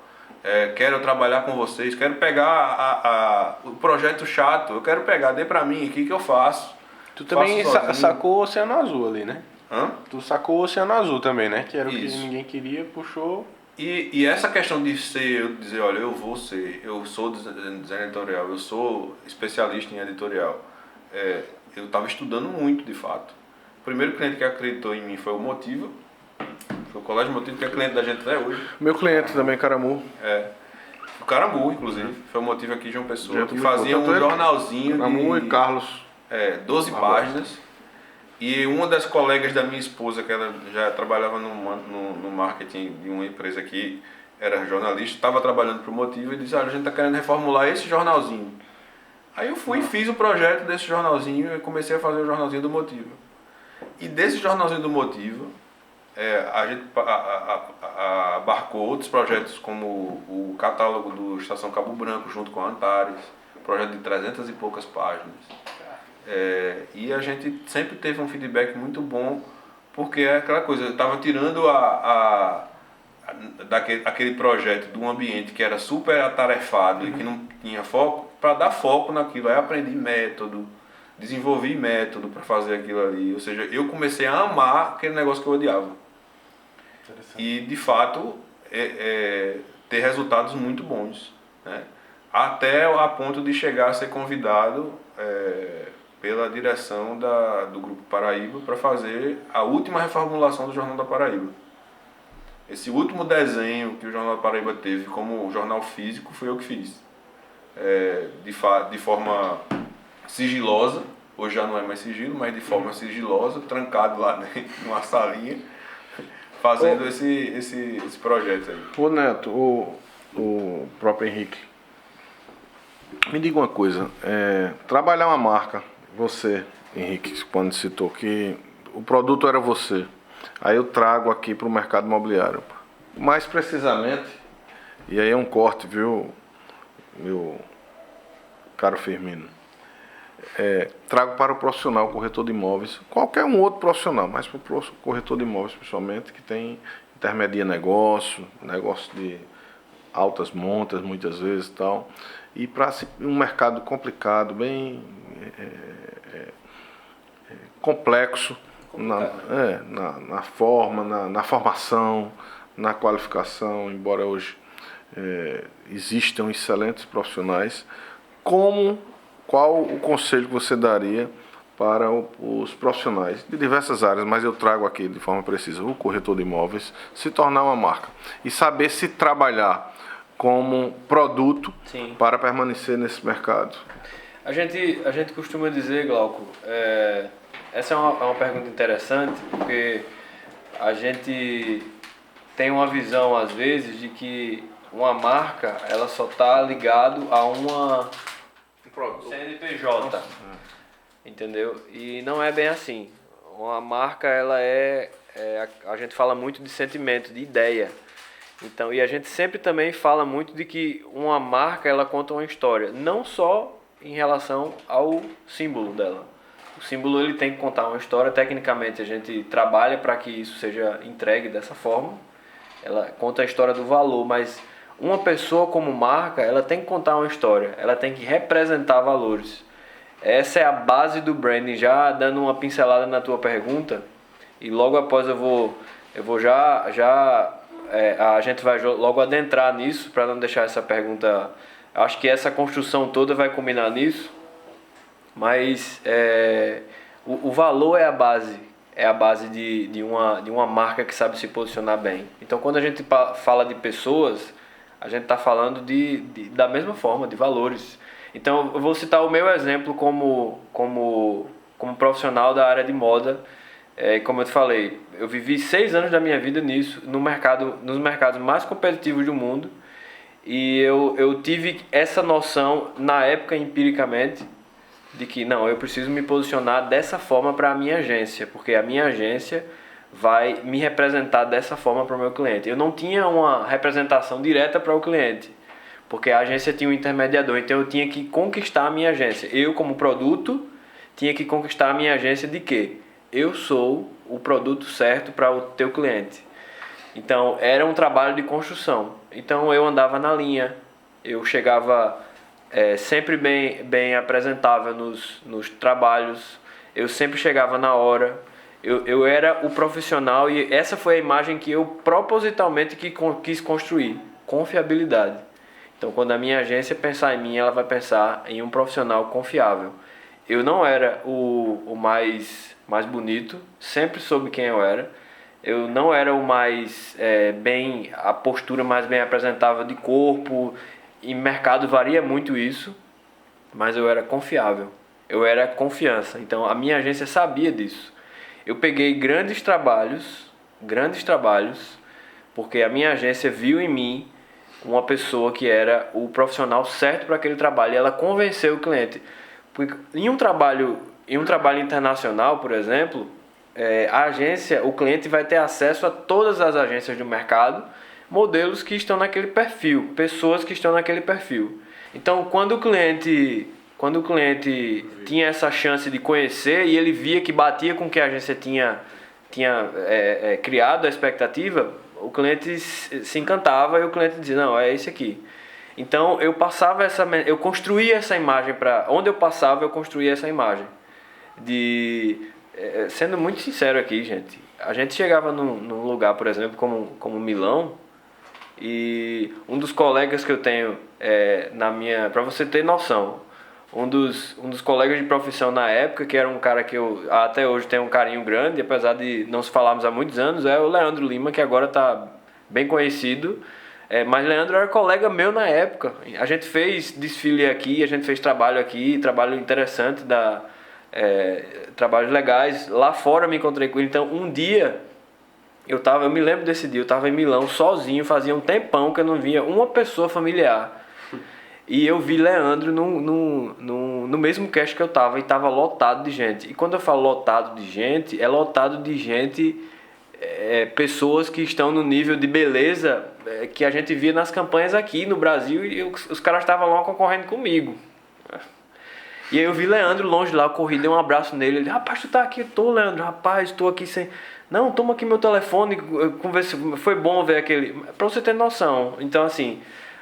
quero trabalhar com vocês, quero pegar o projeto chato, eu quero pegar, dê pra mim, o que eu faço? Tu também Faço sozinho. sacou o Oceano Azul ali, né? Hã? Tu sacou o Oceano Azul também, né? Que era o que Isso. ninguém queria, puxou. E essa questão de eu dizer, olha, eu sou designer editorial, eu sou especialista em editorial. Eu estava estudando muito, de fato. O primeiro cliente que acreditou em mim foi o Motiva, foi o Colégio Motiva, que é cliente da gente até hoje. Meu cliente também, Caramu. O Carambu, inclusive, foi o Motivo aqui de João Pessoa, Gente que muito fazia boa. um jornalzinho Caramu de e Carlos. 12 páginas. E uma das colegas da minha esposa, que ela já trabalhava no marketing de uma empresa que era jornalista, estava trabalhando para o Motivo e disse, olha, a gente está querendo reformular esse jornalzinho. Aí eu fui e fiz o projeto desse jornalzinho e comecei a fazer o jornalzinho do Motivo. E desse jornalzinho do Motivo, a gente abarcou outros projetos como o catálogo do Estação Cabo Branco junto com a Antares, projeto de 300 e poucas páginas. E a gente sempre teve um feedback muito bom, porque é aquela coisa, eu estava tirando aquele projeto de um ambiente que era super atarefado e que não tinha foco, para dar foco naquilo. Aí aprendi método, desenvolvi método para fazer aquilo ali. Ou seja, eu comecei a amar aquele negócio que eu odiava. E, de fato, ter resultados muito bons, né? Até a ponto de chegar a ser convidado pela direção do Grupo Paraíba para fazer a última reformulação do Jornal da Paraíba. Esse último desenho que o Jornal da Paraíba teve como jornal físico foi eu que fiz. De forma sigilosa, hoje já não é mais sigilo, mas de forma sigilosa, trancado lá numa salinha, fazendo esse projeto aí. Ô Neto, o próprio Henrique, me diga uma coisa, trabalhar uma marca, você, Henrique, quando citou que o produto era você, aí eu trago aqui para o mercado imobiliário, mais precisamente, e aí é um corte, viu, meu caro Firmino, trago para o profissional, corretor de imóveis, qualquer um outro profissional, mas para o corretor de imóveis principalmente, que intermedia negócio de altas montas muitas vezes e tal, e para um mercado complicado, bem complexo, na forma, na formação, na qualificação, embora hoje existam excelentes profissionais, qual o conselho que você daria para os profissionais de diversas áreas, mas eu trago aqui de forma precisa o corretor de imóveis, se tornar uma marca e saber se trabalhar como produto Sim. para permanecer nesse mercado? A gente costuma dizer, Glauco, essa é uma pergunta interessante, porque a gente tem uma visão, às vezes, de que uma marca ela só está ligado a uma CNPJ, entendeu? E não é bem assim. Uma marca, ela a gente fala muito de sentimento, de ideia. Então, e a gente sempre também fala muito de que uma marca, ela conta uma história, não só em relação ao símbolo dela. O símbolo, ele tem que contar uma história. Tecnicamente, a gente trabalha para que isso seja entregue dessa forma. Ela conta a história do valor, mas uma pessoa como marca, ela tem que contar uma história, ela tem que representar valores. Essa é a base do branding. Já dando uma pincelada na tua pergunta, e logo após eu vou já a gente vai logo adentrar nisso, para não deixar essa pergunta. Acho que essa construção toda vai combinar nisso, mas o valor é a base de uma marca que sabe se posicionar bem. Então, quando a gente fala de pessoas, a gente está falando da mesma forma, de valores. Então, eu vou citar o meu exemplo como profissional da área de moda. Como eu te falei, eu vivi 6 anos da minha vida nisso, nos mercados mais competitivos do mundo, e eu tive essa noção, na época, empiricamente, de que não, eu preciso me posicionar dessa forma para a minha agência, porque a minha agência vai me representar dessa forma para o meu cliente. Eu não tinha uma representação direta para o cliente, porque a agência tinha um intermediador, então eu tinha que conquistar a minha agência. Eu, como produto, tinha que conquistar a minha agência de quê? Eu sou o produto certo para o teu cliente. Então, era um trabalho de construção. Então, eu andava na linha, eu chegava sempre bem apresentável nos trabalhos, eu sempre chegava na hora, eu era o profissional e essa foi a imagem que eu propositalmente quis construir, confiabilidade. Então, quando a minha agência pensar em mim, ela vai pensar em um profissional confiável. Eu não era o mais bonito, sempre soube quem eu era. Eu não era o mais a postura mais bem apresentável de corpo. Em mercado varia muito isso, mas eu era confiável. Eu era confiança. Então, a minha agência sabia disso. Eu peguei grandes trabalhos, porque a minha agência viu em mim uma pessoa que era o profissional certo para aquele trabalho e ela convenceu o cliente. Porque em um trabalho internacional, por exemplo, a agência, o cliente vai ter acesso a todas as agências do mercado, modelos que estão naquele perfil, pessoas que estão naquele perfil. Então, quando o cliente tinha essa chance de conhecer e ele via que batia com o que a agência tinha criado a expectativa, o cliente se encantava e o cliente dizia, não, é esse aqui. Então eu construía essa imagem onde eu passava, eu construía essa imagem. Sendo muito sincero aqui, gente, a gente chegava num lugar, por exemplo, como Milão, e um dos colegas que eu tenho para você ter noção, um dos colegas de profissão na época, que era um cara que eu até hoje tenho um carinho grande, apesar de não se falarmos há muitos anos, é o Leandro Lima, que agora está bem conhecido. Mas Leandro era colega meu na época. A gente fez desfile aqui, a gente fez trabalho aqui, trabalho interessante, trabalhos legais. Lá fora eu me encontrei com ele. Então, um dia, eu me lembro desse dia, eu estava em Milão sozinho, fazia um tempão que eu não via uma pessoa familiar. E eu vi Leandro no mesmo cast que eu estava, e estava lotado de gente. E quando eu falo lotado de gente, é lotado de gente, pessoas que estão no nível de beleza que a gente via nas campanhas aqui no Brasil, e os caras estavam lá concorrendo comigo. E aí eu vi Leandro longe lá, eu corri, dei um abraço nele, ele, rapaz, tu tá aqui? Eu tô, Leandro, rapaz, tô aqui sem... Não, toma aqui meu telefone, foi bom ver aquele... Pra você ter noção. Então, assim,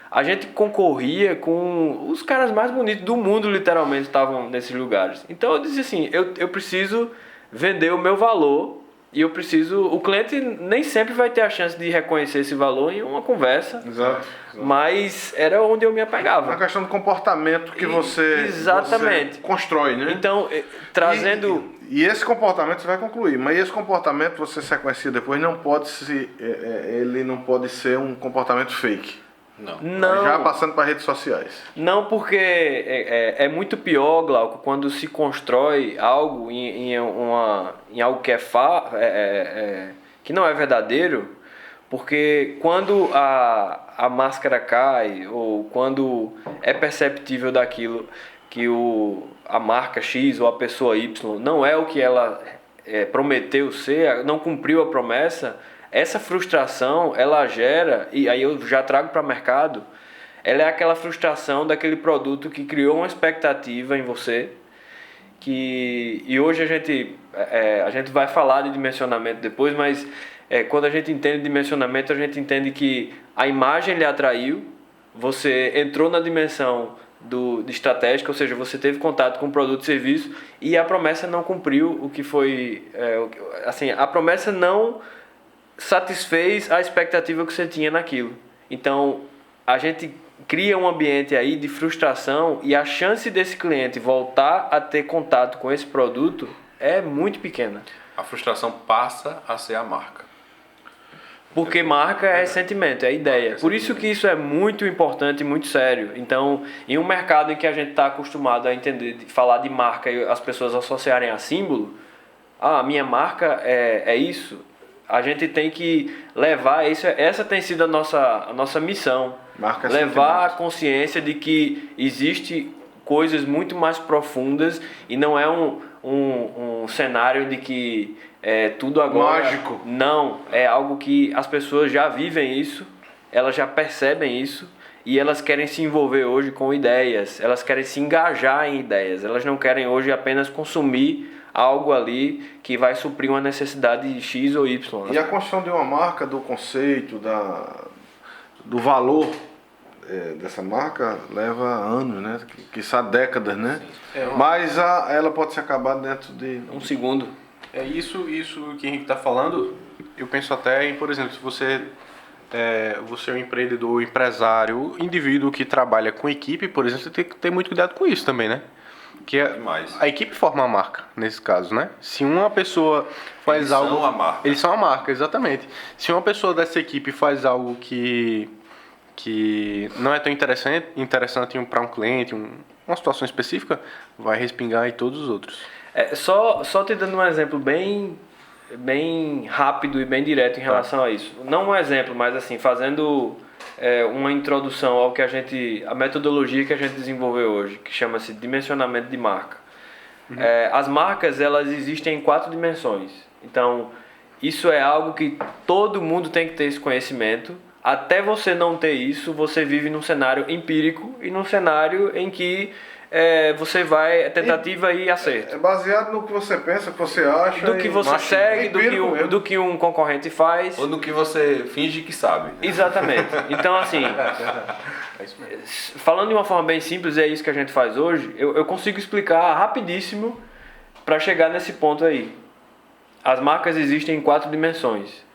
a gente concorria com os caras mais bonitos do mundo, literalmente, estavam nesses lugares. Então eu disse assim, eu preciso vender o meu valor, e o cliente nem sempre vai ter a chance de reconhecer esse valor em uma conversa. Exato. Mas era onde eu me apegava. Uma questão do comportamento que você constrói, né? Então, trazendo... E esse comportamento você vai concluir, mas esse comportamento você sequencia depois, ele não pode ser um comportamento fake. Não. Já passando para redes sociais. Não, porque é muito pior, Glauco, quando se constrói algo em algo que que não é verdadeiro, porque quando a máscara cai, ou quando é perceptível daquilo que a marca X ou a pessoa Y não é o que ela prometeu ser, não cumpriu a promessa, essa frustração, ela gera, e aí eu já trago para o mercado, ela é aquela frustração daquele produto que criou uma expectativa em você, e hoje a gente vai falar de dimensionamento depois, mas quando a gente entende dimensionamento, a gente entende que a imagem lhe atraiu, você entrou na dimensão de estratégica, ou seja, você teve contato com o produto e serviço, e a promessa não cumpriu o que foi... assim, a promessa não satisfez a expectativa que você tinha naquilo. Então, a gente cria um ambiente aí de frustração, e a chance desse cliente voltar a ter contato com esse produto é muito pequena. A frustração passa a ser a marca. Porque marca é sentimento, é ideia. Por isso que isso é muito importante e muito sério. Então, em um mercado em que a gente está acostumado a entender, falar de marca e as pessoas associarem a símbolo, a minha marca é isso, a gente tem que levar isso. Essa tem sido a nossa missão. Levar a consciência de que existe coisas muito mais profundas, e não é um cenário de que tudo agora... Mágico. Não, é algo que as pessoas já vivem isso, elas já percebem isso, e elas querem se envolver hoje com ideias, elas querem se engajar em ideias, elas não querem hoje apenas consumir algo ali que vai suprir uma necessidade X ou Y. E a construção de uma marca, do conceito, do valor dessa marca leva anos, né? Quiçá décadas, né? Mas ela pode se acabar dentro de... Um segundo. É isso que o Henrique está falando. Eu penso até em, por exemplo, se você é um empreendedor, empresário, indivíduo que trabalha com equipe, por exemplo, você tem que ter muito cuidado com isso também, né? Que Demais. a equipe forma a marca, nesse caso, né? Se uma pessoa faz Eles algo... são a marca. Eles são a marca, exatamente. Se uma pessoa dessa equipe faz algo que não é tão interessante para um cliente, uma situação específica, vai respingar em todos os outros. Só te dando um exemplo bem rápido e bem direto em relação a isso. Não um exemplo, mas assim, fazendo uma introdução ao que a metodologia que a gente desenvolveu hoje, que chama-se dimensionamento de marca. As marcas, elas existem em 4 dimensões. Então, isso é algo que todo mundo tem que ter esse conhecimento. Até você não ter isso, você vive num cenário empírico e num cenário em que você vai tentativa e acerto. É baseado no que você pensa, que você acha. Do que você segue, do que um concorrente faz. Ou no que você finge que sabe. Exatamente. Então, assim, falando de uma forma bem simples, é isso que a gente faz hoje, eu consigo explicar rapidíssimo para chegar nesse ponto aí. As marcas existem em 4 dimensões.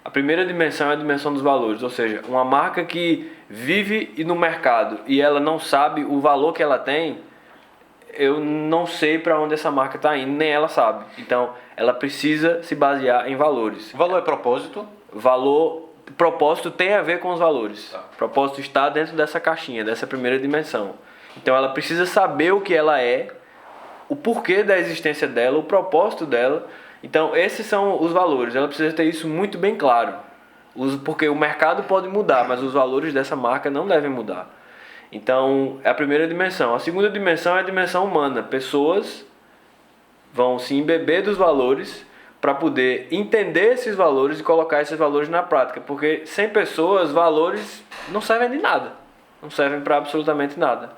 A primeira dimensão é a dimensão dos valores, ou seja, uma marca que vive no mercado e ela não sabe o valor que ela tem, eu não sei para onde essa marca está indo, nem ela sabe. Então, ela precisa se basear em valores. O valor é propósito? Propósito tem a ver com os valores. Propósito está dentro dessa caixinha, dessa primeira dimensão. Então, ela precisa saber o que ela é, o porquê da existência dela, o propósito dela. Então, esses são os valores. Ela precisa ter isso muito bem claro. Porque o mercado pode mudar, mas os valores dessa marca não devem mudar. Então, é a primeira dimensão. A segunda dimensão é a dimensão humana. Pessoas vão se embeber dos valores para poder entender esses valores e colocar esses valores na prática. Porque sem pessoas, valores não servem de nada. Não servem para absolutamente nada.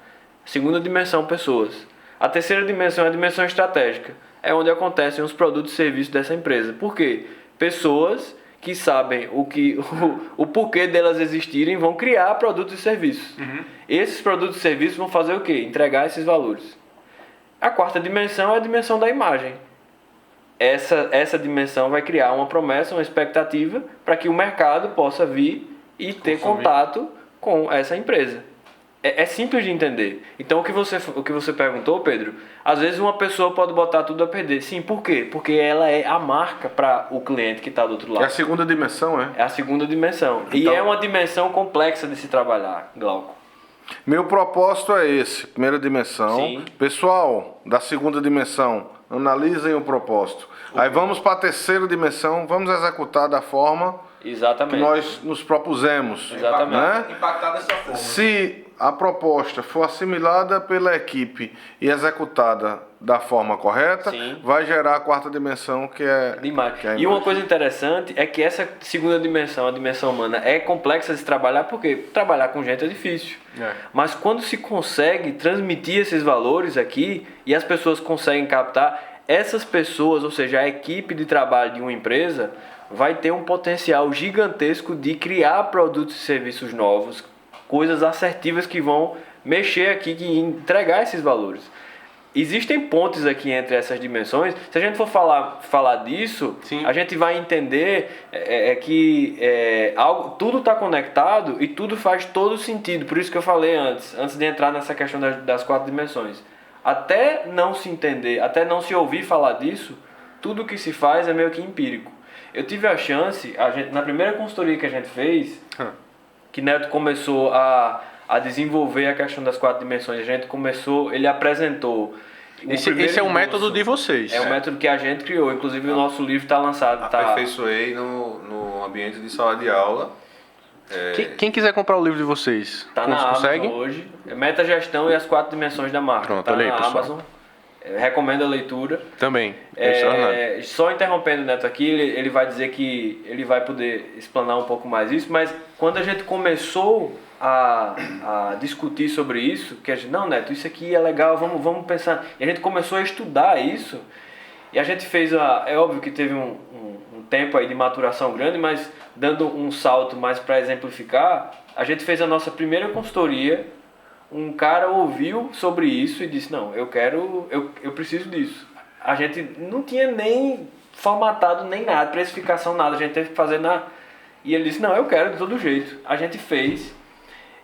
Segunda dimensão, pessoas. A terceira dimensão é a dimensão estratégica. É onde acontecem os produtos e serviços dessa empresa. Por quê? Pessoas que sabem o porquê delas existirem vão criar produtos e serviços. Esses produtos e serviços vão fazer o quê? Entregar esses valores. A quarta dimensão é a dimensão da imagem. Essa dimensão vai criar uma promessa, uma expectativa para que o mercado possa vir e ter contato com essa empresa. É simples de entender. Então, o que você perguntou, Pedro, às vezes uma pessoa pode botar tudo a perder. Sim, por quê? Porque ela é a marca para o cliente que está do outro lado. É a segunda dimensão, é? É a segunda dimensão. Então, e é uma dimensão complexa de se trabalhar, Glauco. Meu propósito é esse, primeira dimensão. Sim. Pessoal, da segunda dimensão, analisem o propósito. Aí vamos para a terceira dimensão, vamos executar da forma Exatamente. que nós nos propusemos. Exatamente. Né? Impactar dessa forma. Se a proposta for assimilada pela equipe e executada da forma correta, Sim. vai gerar a quarta dimensão, que é Demais. que é a E uma imagem. coisa interessante é que essa segunda dimensão, a dimensão humana, é complexa de se trabalhar, porque trabalhar com gente é difícil. Mas quando se consegue transmitir esses valores aqui e as pessoas conseguem captar, essas pessoas, ou seja, a equipe de trabalho de uma empresa, vai ter um potencial gigantesco de criar produtos e serviços novos, coisas assertivas que vão mexer aqui e entregar esses valores. Existem pontes aqui entre essas dimensões. Se a gente for falar disso, Sim. a gente vai entender que tudo está conectado e tudo faz todo sentido. Por isso que eu falei antes de entrar nessa questão das 4 dimensões. Até não se entender, até não se ouvir falar disso, tudo que se faz é meio que empírico. Eu tive a chance, na primeira consultoria que a gente fez, que Neto começou a desenvolver a questão das 4 dimensões, ele apresentou. Esse é um método de vocês. É um método que a gente criou, inclusive o nosso livro está lançado. Aperfeiçoei no ambiente de sala de aula. Quem quiser comprar o livro de vocês, Está na consegue? Amazon hoje. É Metagestão e as 4 dimensões da marca. Pronto, Está olha aí, na pessoal. Amazon. Recomendo a leitura. Também. Extraordinário. Só interrompendo o Neto aqui, ele vai dizer que ele vai poder explanar um pouco mais isso, mas quando a gente começou a discutir sobre isso, que a gente, não, Neto, isso aqui é legal, vamos pensar. E a gente começou a estudar isso, E a gente fez é óbvio que teve um tempo aí de maturação grande, mas dando um salto mais para exemplificar, a gente fez a nossa primeira consultoria, um cara ouviu sobre isso e disse, não, eu preciso disso. A gente não tinha nem formatado nem nada, precificação, nada, a gente teve que fazer E ele disse, não, eu quero de todo jeito. A gente fez,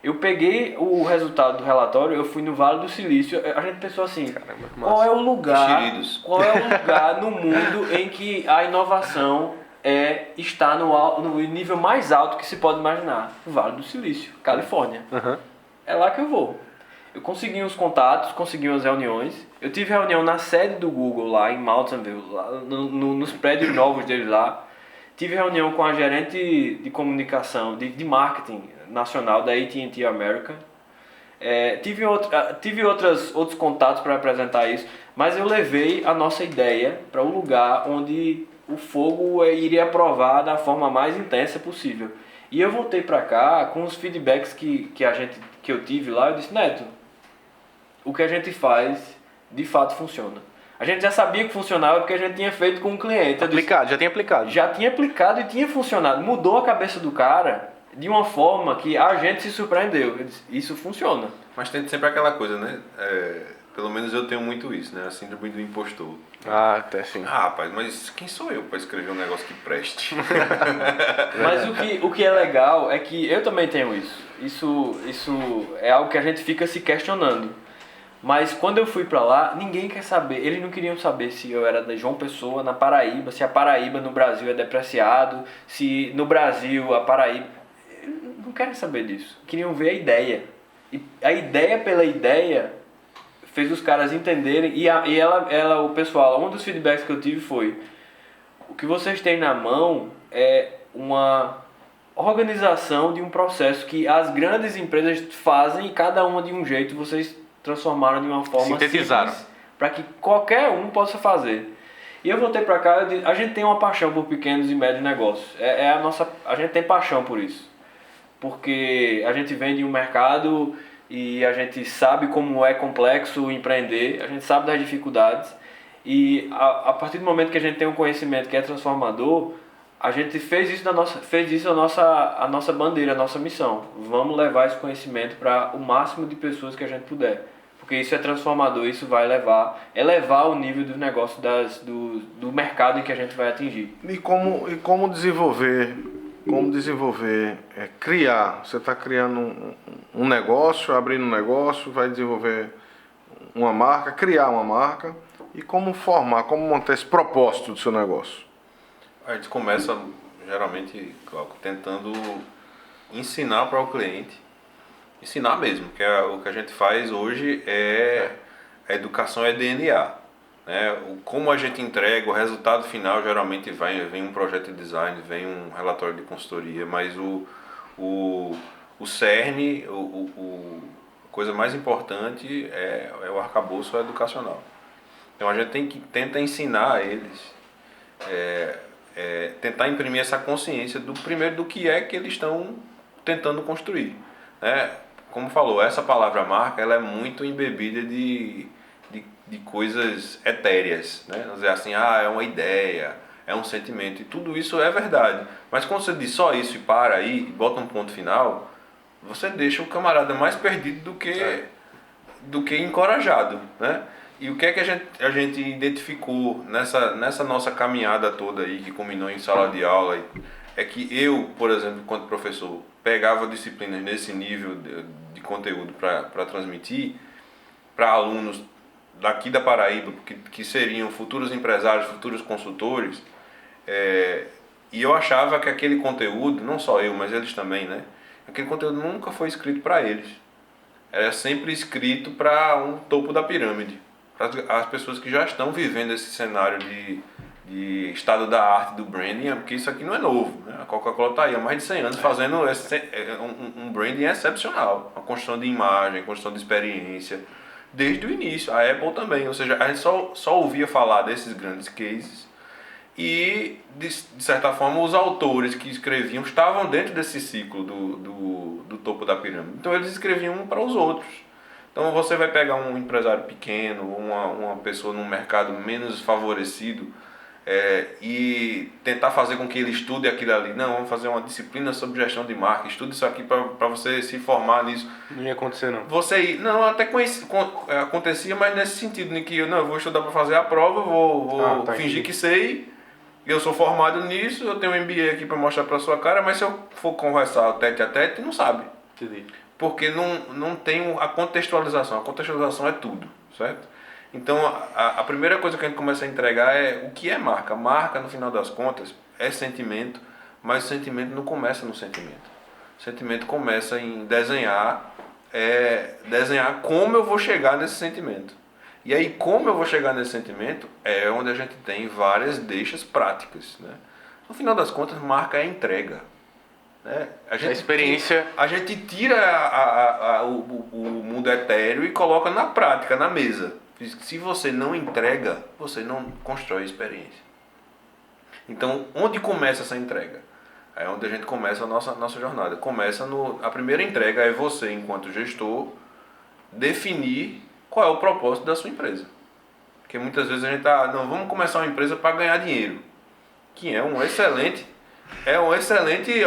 eu peguei o resultado do relatório, eu fui no Vale do Silício, a gente pensou assim, Caramba, qual é o lugar no mundo em que a inovação está no nível mais alto que se pode imaginar? O Vale do Silício, Califórnia. Uhum. É lá que eu vou. Eu consegui os contatos, consegui as reuniões. Eu tive reunião na sede do Google lá em Mountainville, lá nos prédios novos deles lá. Tive reunião com a gerente de comunicação, de marketing nacional da AT&T America. Tive outros contatos para apresentar isso, mas eu levei a nossa ideia para o lugar onde o fogo iria provar da forma mais intensa possível. E eu voltei para cá com os feedbacks que eu tive lá. Eu disse, Neto, o que a gente faz de fato funciona. A gente já sabia que funcionava porque a gente tinha feito com um cliente. Já tinha aplicado. Já tinha aplicado e tinha funcionado. Mudou a cabeça do cara de uma forma que a gente se surpreendeu. Eu disse, isso funciona. Mas tem sempre aquela coisa, né? Pelo menos eu tenho muito isso, né? A síndrome do impostor. Ah, até sim. Ah, rapaz, mas quem sou eu para escrever um negócio que preste? Mas o que é legal é que eu também tenho isso. Isso é algo que a gente fica se questionando. Mas quando eu fui pra lá, ninguém quer saber. Eles não queriam saber se eu era da João Pessoa, na Paraíba, se a Paraíba no Brasil é depreciado, se no Brasil a Paraíba... Eles não querem saber disso. Queriam ver a ideia. E a ideia pela ideia fez os caras entenderem. E o pessoal, um dos feedbacks que eu tive foi: o que vocês têm na mão é uma organização de um processo que as grandes empresas fazem e cada uma de um jeito. Vocês transformaram de uma forma sintetizaram para que qualquer um possa fazer. E eu voltei para cá, a gente tem uma paixão por pequenos e médios negócios. A gente tem paixão por isso. Porque a gente vem de um mercado e a gente sabe como é complexo empreender, a gente sabe das dificuldades. E a partir do momento que a gente tem um conhecimento que é transformador, a gente fez isso a nossa bandeira, a nossa missão. Vamos levar esse conhecimento para o máximo de pessoas que a gente puder. Porque isso é transformador, isso vai elevar o nível do negócio do mercado em que a gente vai atingir. E como desenvolver, criar. Você está criando um negócio, abrindo um negócio, vai desenvolver uma marca, criar uma marca. E como montar esse propósito do seu negócio. A gente começa, geralmente, tentando ensinar para o cliente. Ensinar mesmo, que o que a gente faz hoje a educação é DNA. Né? Como a gente entrega, o resultado final geralmente vem um projeto de design, vem um relatório de consultoria, mas o cerne, a coisa mais importante é o arcabouço educacional. Então a gente tenta ensinar a eles, tentar imprimir essa consciência do que é que eles estão tentando construir. Né? Como falou, essa palavra marca ela é muito embebida de coisas etéreas. Né? Vamos dizer assim, é uma ideia, é um sentimento, e tudo isso é verdade. Mas quando você diz só isso e para aí, e bota um ponto final, você deixa o camarada mais perdido do que encorajado. Né? E o que é que a gente identificou nessa nossa caminhada toda aí, que culminou em sala de aula, é que eu, por exemplo, enquanto professor, pegava disciplinas nesse nível de conteúdo para transmitir para alunos daqui da Paraíba, que seriam futuros empresários, futuros consultores, e eu achava que aquele conteúdo, não só eu, mas eles também, né? Aquele conteúdo nunca foi escrito para eles. Era sempre escrito para um topo da pirâmide. As pessoas que já estão vivendo esse cenário de estado da arte do branding, porque isso aqui não é novo. Né? A Coca-Cola está aí há mais de 100 anos fazendo um branding excepcional. A construção de imagem, a construção de experiência, desde o início. A Apple também, ou seja, a gente só ouvia falar desses grandes cases e, de certa forma, os autores que escreviam estavam dentro desse ciclo do topo da pirâmide. Então eles escreviam um para os outros. Então você vai pegar um empresário pequeno, uma pessoa num mercado menos favorecido, e tentar fazer com que ele estude aquilo ali. Não, vamos fazer uma disciplina sobre gestão de marca, estude isso aqui para você se formar nisso. Não ia acontecer, não. Você não, até acontecia, mas nesse sentido, em que eu vou estudar para fazer a prova, vou fingir que sei, eu sou formado nisso, eu tenho um MBA aqui para mostrar para sua cara, mas se eu for conversar tete a tete, não sabe. Entendi. Porque não tem a contextualização. A contextualização é tudo, certo? Então, a primeira coisa que a gente começa a entregar é o que é marca. Marca, no final das contas, é sentimento, mas o sentimento não começa no sentimento. O sentimento começa em desenhar como eu vou chegar nesse sentimento. E aí, como eu vou chegar nesse sentimento, é onde a gente tem várias deixas práticas, né? No final das contas, marca é entrega. Né? A experiência... A gente tira o mundo etéreo e coloca na prática, na mesa. Se você não entrega, você não constrói experiência. Então, onde começa essa entrega? É onde a gente começa a nossa jornada. A primeira entrega é você, enquanto gestor, definir qual é o propósito da sua empresa. Porque muitas vezes a gente vamos começar uma empresa para ganhar dinheiro, que é um excelente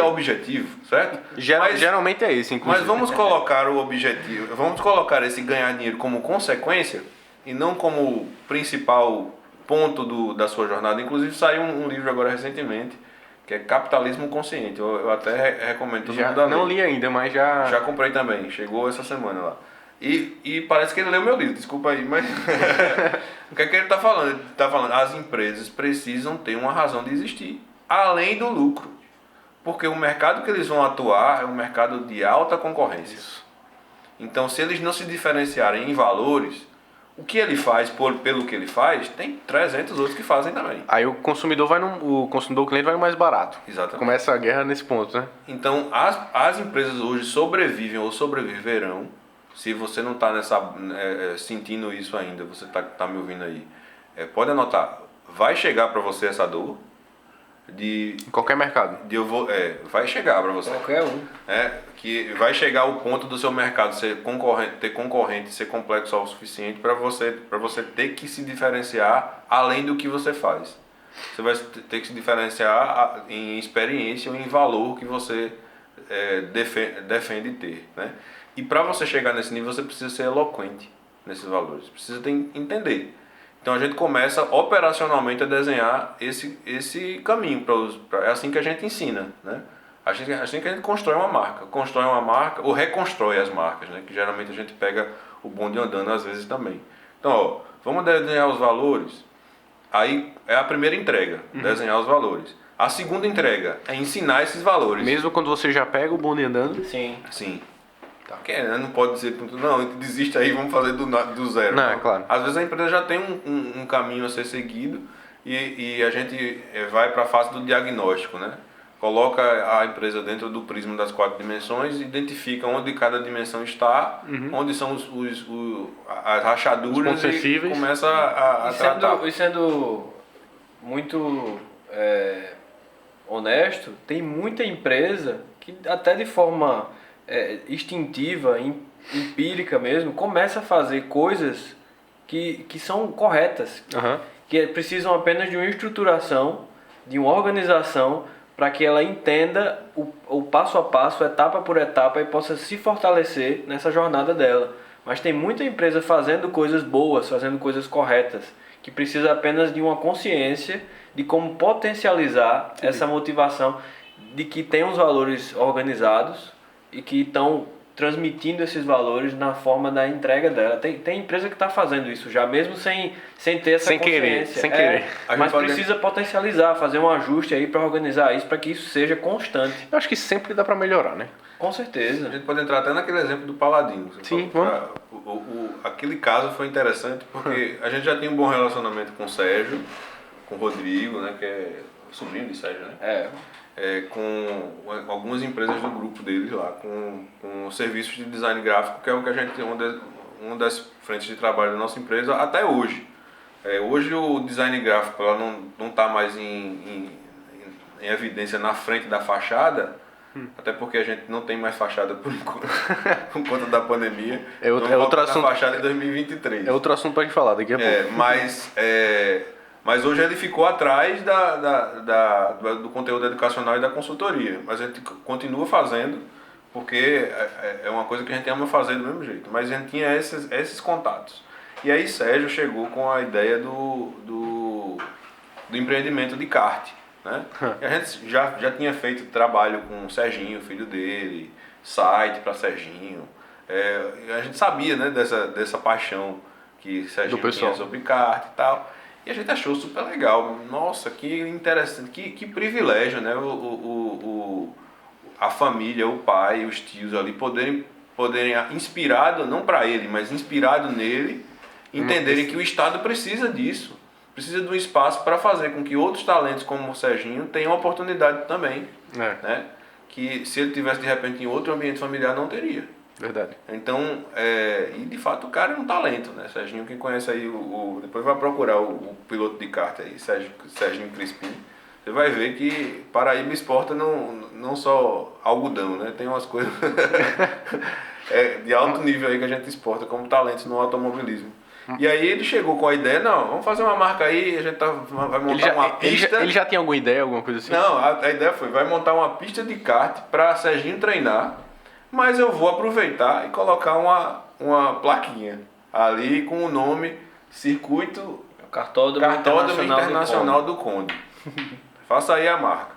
objetivo, certo? Geralmente é esse, inclusive. Mas vamos colocar o objetivo, vamos colocar esse ganhar dinheiro como consequência e não como principal ponto da sua jornada. Inclusive saiu um livro agora recentemente, que é Capitalismo Consciente. Eu até recomendo todo mundo a ler. Não li ainda, mas já... Já comprei também, chegou essa semana lá. E parece que ele leu meu livro, desculpa aí, mas... O que é que ele está falando? Ele está falando, as empresas precisam ter uma razão de existir, além do lucro. Porque o mercado que eles vão atuar é um mercado de alta concorrência. Isso. Então, se eles não se diferenciarem em valores, o que ele faz pelo que ele faz, tem 300 outros que fazem também. Aí o consumidor o cliente vai no mais barato. Exatamente. Começa a guerra nesse ponto, né? Então, as empresas hoje sobrevivem ou sobreviverão. Se você não está sentindo isso ainda, você tá me ouvindo aí, pode anotar, vai chegar para você essa dor em qualquer mercado. Vai chegar para você. Qualquer um. Que vai chegar o ponto do seu mercado ter concorrente, ser complexo o suficiente para você ter que se diferenciar além do que você faz. Você vai ter que se diferenciar em experiência ou em valor que você defende ter, né? E para você chegar nesse nível, você precisa ser eloquente nesses valores. Precisa entender. Então a gente começa operacionalmente a desenhar esse caminho. É assim que a gente ensina, né? Assim que a gente constrói uma marca. Constrói uma marca ou reconstrói as marcas, né? Que geralmente a gente pega o bonde andando às vezes também. Então, vamos desenhar os valores. Aí é a primeira entrega, desenhar os valores. A segunda entrega é ensinar esses valores. Mesmo quando você já pega o bonde andando? Sim. Tá. Porque não pode dizer, não, desiste aí, vamos fazer do zero. Não, é claro. Às vezes a empresa já tem um caminho a ser seguido e a gente vai para a fase do diagnóstico, né? Coloca a empresa dentro do prisma das 4 dimensões, identifica onde cada dimensão está, onde são as rachaduras e começa a tratar. E sendo muito honesto, tem muita empresa que até de forma instintiva, empírica mesmo, começa a fazer coisas que são corretas, que precisam apenas de uma estruturação, de uma organização, para que ela entenda o passo a passo, etapa por etapa, e possa se fortalecer nessa jornada dela. Mas tem muita empresa fazendo coisas boas, fazendo coisas corretas, que precisa apenas de uma consciência de como potencializar essa motivação, de que tem os valores organizados e que estão transmitindo esses valores na forma da entrega dela. Tem empresa que está fazendo isso já, mesmo sem ter essa consciência. Sem querer. Mas precisa potencializar, fazer um ajuste aí para organizar isso, para que isso seja constante. Eu acho que sempre dá para melhorar, né? Com certeza. A gente pode entrar até naquele exemplo do Paladino. Sim, vamos. Aquele caso foi interessante porque a gente já tem um bom relacionamento com o Sérgio, com o Rodrigo, né, que é sobrinho de Sérgio, né? Com algumas empresas do grupo deles lá, com serviços de design gráfico, que é o que a gente uma das frentes de trabalho da nossa empresa até hoje. Hoje o design gráfico ela não está mais em evidência na frente da fachada, Até porque a gente não tem mais fachada por enquanto, por conta da pandemia. É outro assunto. Fachada em 2023. É outro assunto pra gente falar daqui a pouco. Mas hoje ele ficou atrás do conteúdo educacional e da consultoria. Mas a gente continua fazendo, porque é uma coisa que a gente ama fazer do mesmo jeito. Mas a gente tinha esses contatos. E aí Sérgio chegou com a ideia do empreendimento de kart. Né? E a gente já tinha feito trabalho com o Serginho, filho dele, site para Serginho. A gente sabia, né, dessa paixão que Serginho tinha sobre kart e tal. E a gente achou super legal. Nossa, que interessante, que privilégio, né? A família, o pai, os tios ali poderem inspirado, não para ele, mas inspirado nele, entenderem que o Estado precisa disso. Precisa de um espaço para fazer com que outros talentos como o Serginho tenham oportunidade também. Né? Que se ele tivesse de repente em outro ambiente familiar não teria. Verdade. Então, e de fato o cara é um talento, né? Serginho, quem conhece aí, depois vai procurar o piloto de kart aí, Serginho Crispim. Você vai ver que Paraíba exporta não só algodão, né? Tem umas coisas de alto nível aí que a gente exporta como talentos no automobilismo. E aí ele chegou com a ideia, não, vamos fazer uma marca aí, a gente vai montar uma pista. Ele já tinha alguma ideia, alguma coisa assim? Não, a ideia foi, vai montar uma pista de kart para Serginho treinar, mas eu vou aproveitar e colocar uma plaquinha ali com o nome Circuito Cartódromo Internacional do Conde. Faça aí a marca.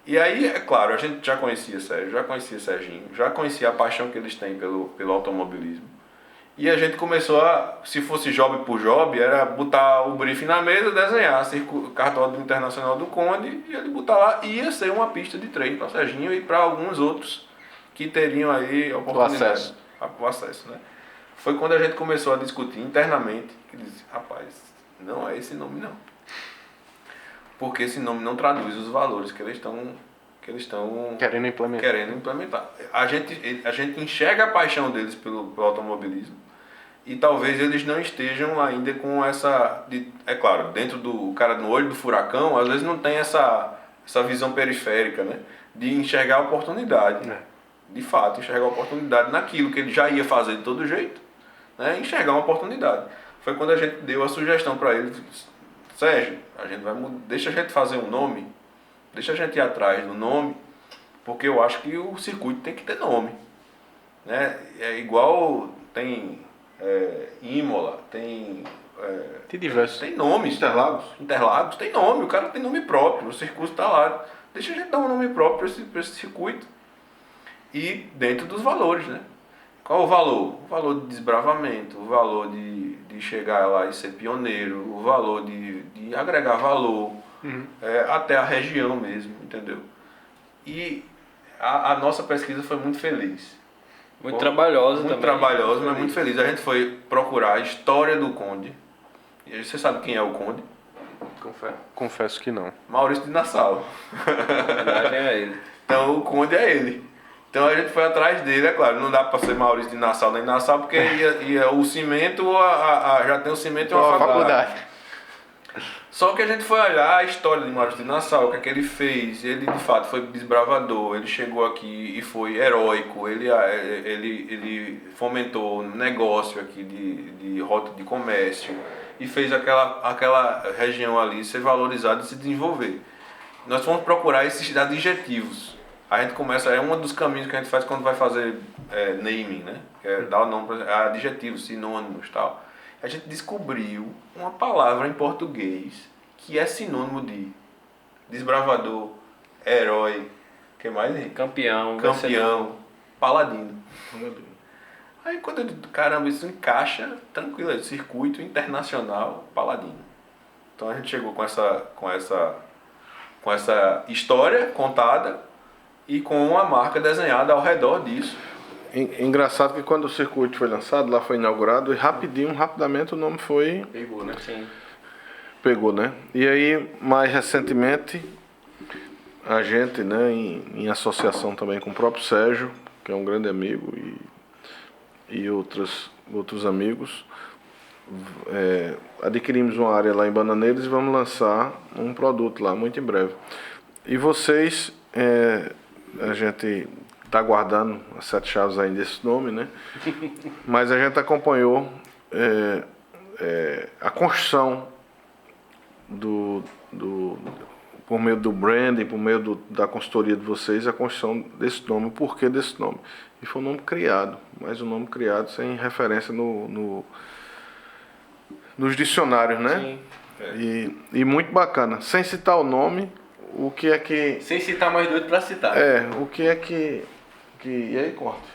E aí, é claro, a gente já conhecia Sérgio, já conhecia Serginho, já conhecia a paixão que eles têm pelo automobilismo. E a gente começou se fosse job por job, era botar o briefing na mesa, desenhar Cartódromo Internacional do Conde, e ele botar lá, e ia ser uma pista de treino para Serginho e para alguns outros que teriam aí a oportunidade. O acesso, né? Foi quando a gente começou a discutir internamente, que disse, rapaz, não é esse nome não. Porque esse nome não traduz os valores que eles estão querendo implementar. A gente enxerga a paixão deles pelo automobilismo e talvez eles não estejam ainda com essa... É claro, dentro do cara no olho do furacão, às vezes não tem essa visão periférica, né? De enxergar a oportunidade. De fato, enxergar a oportunidade naquilo que ele já ia fazer de todo jeito, né? Enxergar uma oportunidade. Foi quando a gente deu a sugestão para ele, Sérgio, deixa a gente fazer um nome, deixa a gente ir atrás do nome, porque eu acho que o circuito tem que ter nome. Né? É igual tem Imola, tem diversos. Tem nomes. Interlagos tem nome, o cara tem nome próprio, o circuito está lá. Deixa a gente dar um nome próprio para esse circuito. E dentro dos valores, né? Qual o valor? O valor de desbravamento, o valor de chegar lá e ser pioneiro, o valor de agregar valor, até a região mesmo, entendeu? E a nossa pesquisa foi muito feliz. Muito trabalhosa também. Muito trabalhosa, mas muito feliz. A gente foi procurar a história do Conde. E você sabe quem é o Conde? Confesso que não. Maurício de Nassau. É ele. Então o Conde é ele. Então a gente foi atrás dele, é claro, não dá para ser Maurício de Nassau nem Nassau, porque ia o cimento, já tem o cimento e uma faculdade. Só que a gente foi olhar a história de Maurício de Nassau, o que é que ele fez. Ele de fato foi desbravador, ele chegou aqui e foi heróico, ele fomentou negócio aqui de rota de comércio e fez aquela região ali ser valorizada e se desenvolver. Nós fomos procurar esses adjetivos. A gente começa, é um dos caminhos que a gente faz quando vai fazer naming, né? Que é dar o nome para adjetivos, sinônimos e tal. A gente descobriu uma palavra em português que é sinônimo de desbravador, herói, que mais, hein? Campeão, paladino. Aí quando eu digo, caramba, isso encaixa tranquilo, circuito internacional, paladino. Então a gente chegou com essa história contada e com uma marca desenhada ao redor disso. Engraçado que quando o circuito foi lançado, lá foi inaugurado, e rapidamente o nome foi... Pegou, né? Sim. Pegou, né? E aí, mais recentemente, a gente, né, em associação também com o próprio Sérgio, que é um grande amigo, e outros amigos, adquirimos uma área lá em Bananeiras e vamos lançar um produto lá muito em breve. E vocês a gente está guardando as 7 chaves aí desse nome, né? Mas a gente acompanhou a construção por meio do branding, por meio da consultoria de vocês, a construção desse nome, o porquê desse nome. E foi um nome criado, mas um nome criado sem referência nos dicionários, né? Sim. E muito bacana. Sem citar o nome, o que é que... Sem citar mais doido pra citar. o que é que... E aí, corte.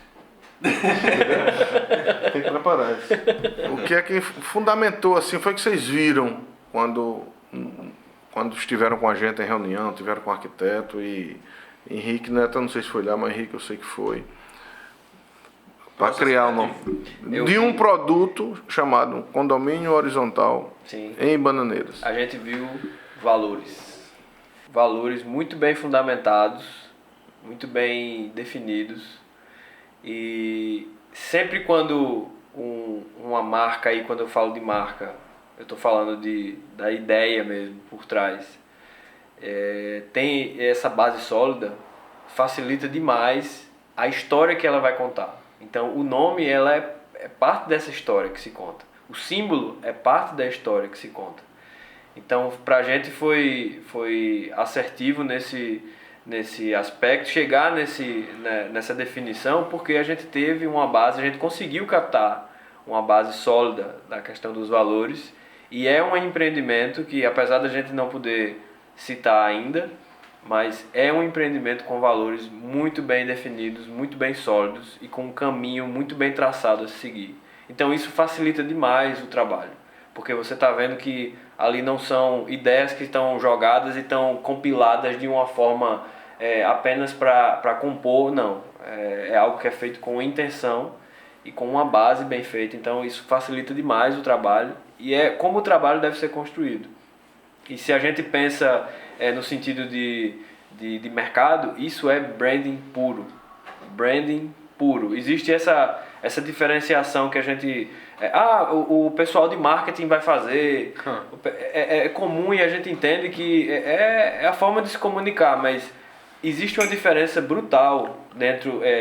Tem que preparar isso. O que é que fundamentou, assim, foi que vocês viram quando estiveram com a gente em reunião, tiveram com o arquiteto e Henrique Neto, eu não sei se foi lá, mas Henrique eu sei que foi, para criar o nome de um produto chamado Condomínio Horizontal. Sim. Em Bananeiras. A gente viu valores muito bem fundamentados, muito bem definidos, e sempre quando uma marca, aí quando eu falo de marca, eu estou falando da ideia mesmo por trás, tem essa base sólida, facilita demais a história que ela vai contar. Então o nome ela é parte dessa história que se conta, o símbolo é parte da história que se conta. Então pra gente foi assertivo nesse aspecto, chegar nessa definição, porque a gente teve uma base, a gente conseguiu captar uma base sólida da questão dos valores, e é um empreendimento que, apesar da gente não poder citar ainda, mas é um empreendimento com valores muito bem definidos, muito bem sólidos e com um caminho muito bem traçado a seguir. Então isso facilita demais o trabalho, porque você está vendo que ali não são ideias que estão jogadas e estão compiladas de uma forma apenas para compor, não. É algo que é feito com intenção e com uma base bem feita, então isso facilita demais o trabalho e é como o trabalho deve ser construído. E se a gente pensa no sentido de mercado, isso é branding puro. Branding puro. Existe essa diferenciação que a gente... o pessoal de marketing vai fazer. É comum e a gente entende que é a forma de se comunicar, mas existe uma diferença brutal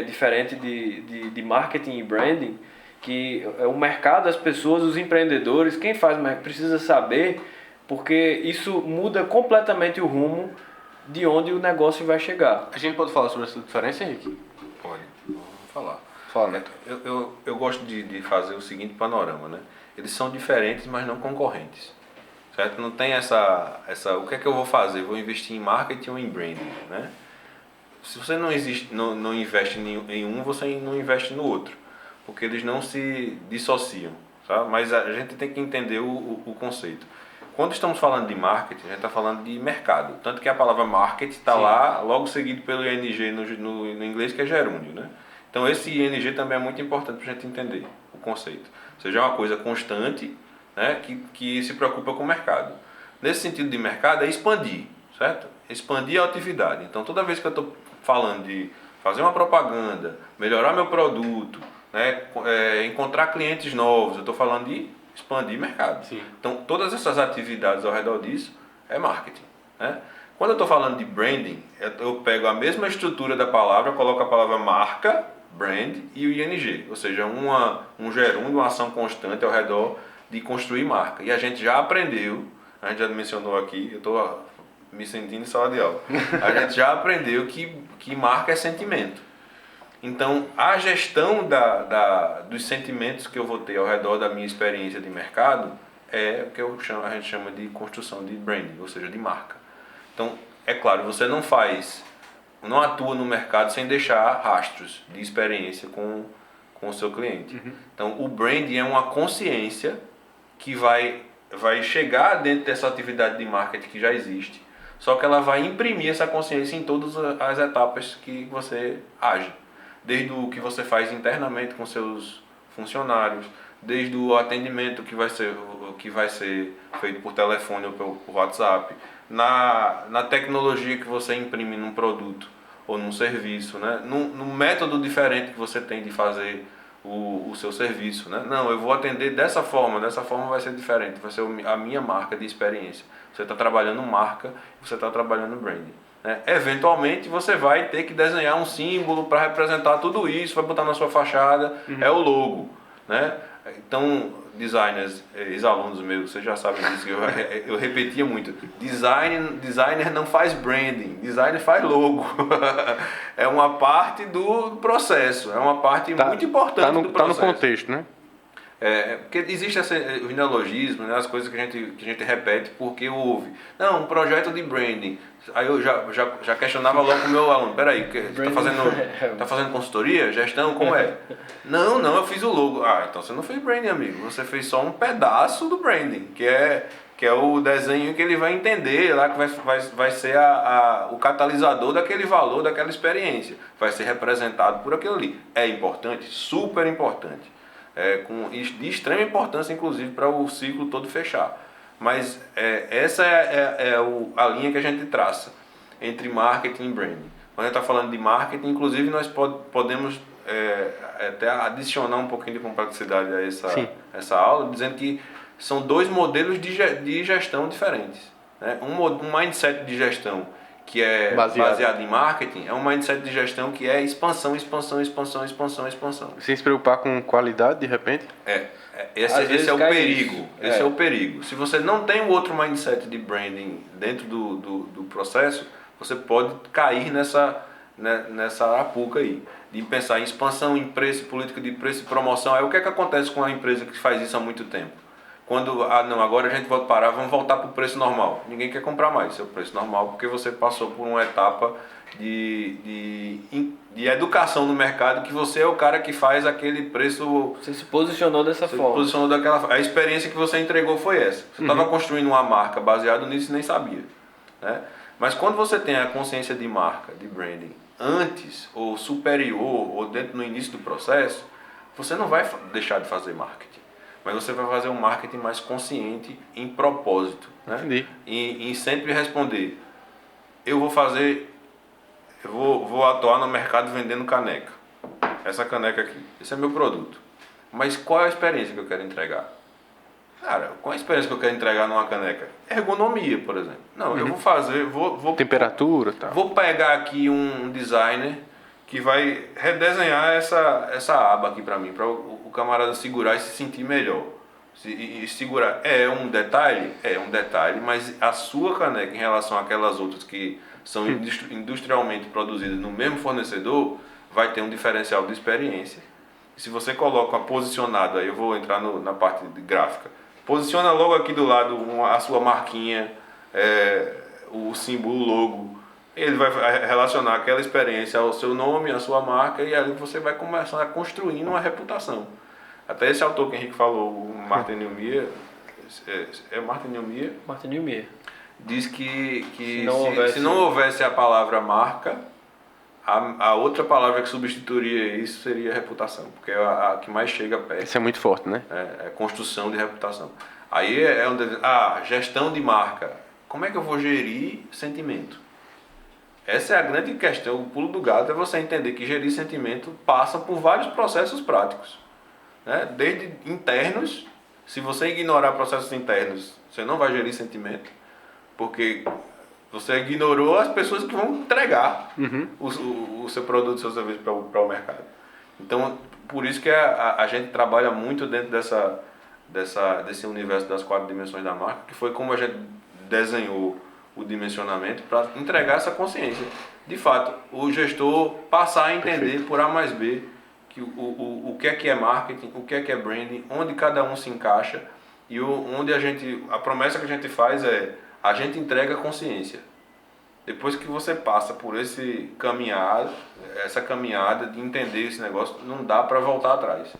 diferente de marketing e branding, que o mercado, as pessoas, os empreendedores, quem faz marketing precisa saber, porque isso muda completamente o rumo de onde o negócio vai chegar. A gente pode falar sobre essa diferença, Henrique? Pode, vamos falar. Fala, Neto. Eu gosto de fazer o seguinte panorama, né? Eles são diferentes, mas não concorrentes. Certo? Não tem essa o que é que eu vou fazer? Vou investir em marketing ou em branding, né? Se você não investe em um, você não investe no outro, porque eles não se dissociam, sabe? Mas a gente tem que entender o conceito. Quando estamos falando de marketing, a gente está falando de mercado. Tanto que a palavra market está lá, logo seguido pelo ING no inglês, que é gerúndio, né? Então esse ING também é muito importante para a gente entender o conceito. Ou seja, é uma coisa constante, né, que se preocupa com o mercado. Nesse sentido de mercado é expandir, certo? Expandir a atividade. Então toda vez que eu estou falando de fazer uma propaganda, melhorar meu produto, né, encontrar clientes novos, eu estou falando de expandir mercado. Sim. Então todas essas atividades ao redor disso é marketing, né? Quando eu estou falando de branding, eu pego a mesma estrutura da palavra, coloco a palavra marca, brand e o ING, ou seja, um gerúndio, uma ação constante ao redor de construir marca. E a gente já aprendeu, a gente já mencionou aqui, eu estou me sentindo em sala de aula, a gente já aprendeu que marca é sentimento. Então, a gestão dos sentimentos que eu vou ter ao redor da minha experiência de mercado é o que a gente chama de construção de branding, ou seja, de marca. Então, é claro, você não atua no mercado sem deixar rastros de experiência com o seu cliente. Uhum. Então, o branding é uma consciência que vai chegar dentro dessa atividade de marketing que já existe, só que ela vai imprimir essa consciência em todas as etapas que você age. Desde o que você faz internamente com seus funcionários, desde o atendimento que vai ser feito por telefone ou por WhatsApp, na tecnologia que você imprime num produto ou num serviço, né? num método diferente que você tem de fazer o seu serviço, né? Não, eu vou atender dessa forma vai ser diferente, vai ser a minha marca de experiência. Você está trabalhando marca, você está trabalhando branding. Né? Eventualmente você vai ter que desenhar um símbolo para representar tudo isso, vai botar na sua fachada, é o logo. Né? Então, designers, ex-alunos meus, vocês já sabem disso, eu repetia muito, designer não faz branding, designer faz logo. É uma parte do processo, é uma parte muito importante do processo. Tá no contexto, né? Porque existe o neologismo, né, as coisas que a gente repete porque ouve. Não, um projeto de branding. Aí eu já questionava logo com o meu aluno. Peraí, você tá fazendo consultoria? Gestão? Como é? Não, eu fiz o logo. Ah, então você não fez branding, amigo. Você fez só um pedaço do branding, que é o desenho que ele vai entender lá, que vai ser o catalisador daquele valor, daquela experiência. Vai ser representado por aquilo ali. É importante? Super importante. De extrema importância, inclusive, para o ciclo todo fechar. Mas essa a linha que a gente traça entre marketing e branding. Quando a gente está falando de marketing, inclusive, nós podemos até adicionar um pouquinho de complexidade a essa aula, dizendo que são dois modelos de gestão diferentes. Né? Um mindset de gestão que é baseado em marketing, é um mindset de gestão que é expansão. Sem se preocupar com qualidade, de repente? Esse é o perigo. Esse é o perigo. Se você não tem um outro mindset de branding dentro do processo, você pode cair nessa arapuca aí. De pensar em expansão, em preço, política de preço e promoção. Aí o que acontece com a empresa que faz isso há muito tempo? Quando, agora a gente vai parar, vamos voltar para o preço normal. Ninguém quer comprar mais seu preço normal porque você passou por uma etapa de educação no mercado, que você é o cara que faz aquele preço... Você se posicionou dessa forma. Se posicionou daquela forma. A experiência que você entregou foi essa. Você estava construindo uma marca baseado nisso e nem sabia. Né? Mas quando você tem a consciência de marca, de branding, antes ou superior ou no início do processo, você não vai deixar de fazer marketing. Mas você vai fazer um marketing mais consciente em propósito. Né? Entendi. Em sempre responder, eu vou atuar no mercado vendendo caneca. Essa caneca aqui, esse é meu produto. Mas qual é a experiência que eu quero entregar? Cara, qual é a experiência que eu quero entregar numa caneca? Ergonomia, por exemplo. Não, eu vou fazer, temperatura, tá. Vou pegar aqui um designer que vai redesenhar essa aba aqui para mim, para o camarada segurar e se sentir melhor. E segurar é um detalhe, mas a sua caneca em relação àquelas outras que são industrialmente produzidas no mesmo fornecedor, vai ter um diferencial de experiência. E se você coloca posicionado, aí eu vou entrar na parte de gráfica, posiciona logo aqui do lado a sua marquinha, o símbolo, logo. Ele vai relacionar aquela experiência ao seu nome, à sua marca, e aí você vai começar a construir uma reputação. Até esse autor que o Henrique falou, o Martin Neumeier, Martin Neumeier? Martin Neumeier. Diz que se não houvesse a palavra marca, a outra palavra que substituiria isso seria reputação, porque é a que mais chega perto. Isso é muito forte, né? É construção de reputação. Aí gestão de marca. Como é que eu vou gerir sentimento? Essa é a grande questão. O pulo do gato é você entender que gerir sentimento passa por vários processos práticos. Né? Desde internos, se você ignorar processos internos, você não vai gerir sentimento, porque você ignorou as pessoas que vão entregar o seu produto, o seu serviço para o mercado. Então, por isso que a gente trabalha muito dentro desse universo das 4 dimensões da marca, que foi como a gente desenhou o dimensionamento para entregar essa consciência. De fato, o gestor passar a entender por A mais B que o que é marketing, o que é branding, onde cada um se encaixa e onde a promessa que a gente faz a gente entrega consciência. Depois que você passa por essa caminhada de entender esse negócio, não dá para voltar atrás.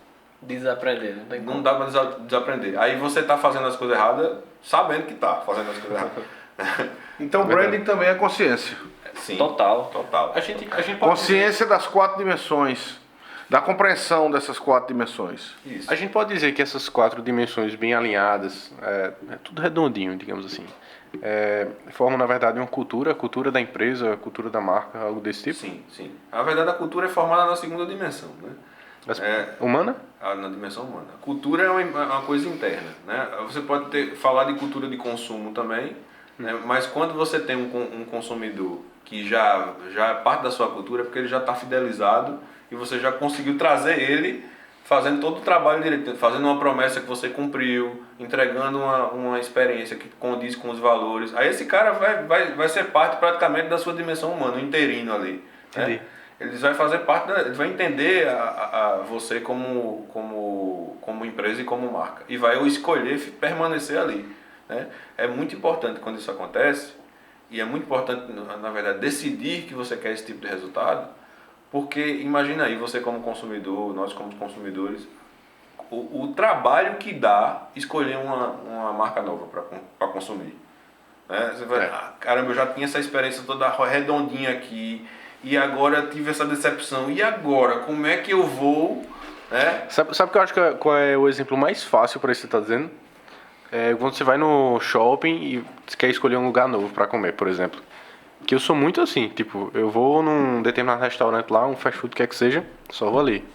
Desaprender, não dá para desaprender. Aí você está fazendo as coisas erradas, sabendo que está fazendo as coisas erradas. Então, branding também é consciência. Sim, total. A gente pode consciência das 4 dimensões, da compreensão dessas 4 dimensões. Isso. A gente pode dizer que essas 4 dimensões bem alinhadas, tudo redondinho, digamos assim, formam, na verdade, uma cultura, a cultura da empresa, a cultura da marca, algo desse tipo? Sim. Na verdade, a cultura é formada na segunda dimensão, né? Humana? Na dimensão humana. A cultura é uma coisa interna, né? Você pode falar de cultura de consumo também, né? Mas quando você tem um consumidor que já é parte da sua cultura, porque ele já está fidelizado e você já conseguiu trazer ele fazendo todo o trabalho direito, fazendo uma promessa que você cumpriu, entregando uma experiência que condiz com os valores. Aí esse cara vai ser parte praticamente da sua dimensão humana, o interino ali. Né? Ele vai fazer parte, ele vai entender a você como empresa e como marca. E vai escolher permanecer ali. Né? É muito importante quando isso acontece, e é muito importante, na verdade, decidir que você quer esse tipo de resultado, porque imagina aí, você como consumidor, nós como consumidores, o trabalho que dá escolher uma marca nova para consumir. Né? Você vai, caramba, eu já tinha essa experiência toda redondinha aqui, e agora eu tive essa decepção. E agora, como é que eu vou... Né? Sabe que eu acho que qual é o exemplo mais fácil para isso que você está dizendo? É quando você vai no shopping e você quer escolher um lugar novo para comer, por exemplo. Que eu sou muito assim, tipo, eu vou num determinado restaurante lá, um fast food, quer que seja, só vou ali.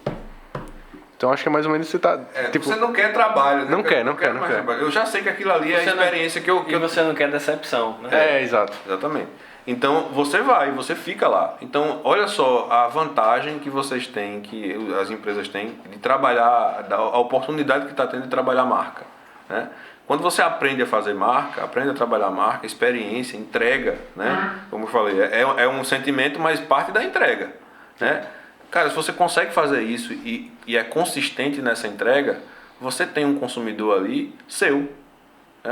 Então acho que é mais ou menos você tá... tipo, você não quer trabalho, né? Não quer. Trabalho. Eu já sei que aquilo ali é a experiência que eu... E você não quer decepção, né? Exato. Exatamente. Então você fica lá. Então olha só a vantagem que vocês têm, que as empresas têm de trabalhar, a oportunidade que está tendo de trabalhar marca. Né? Quando você aprende a fazer marca, aprende a trabalhar marca, experiência, entrega, né? Como eu falei, é um sentimento, mas parte da entrega. Né? Cara, se você consegue fazer isso e é consistente nessa entrega, você tem um consumidor ali seu.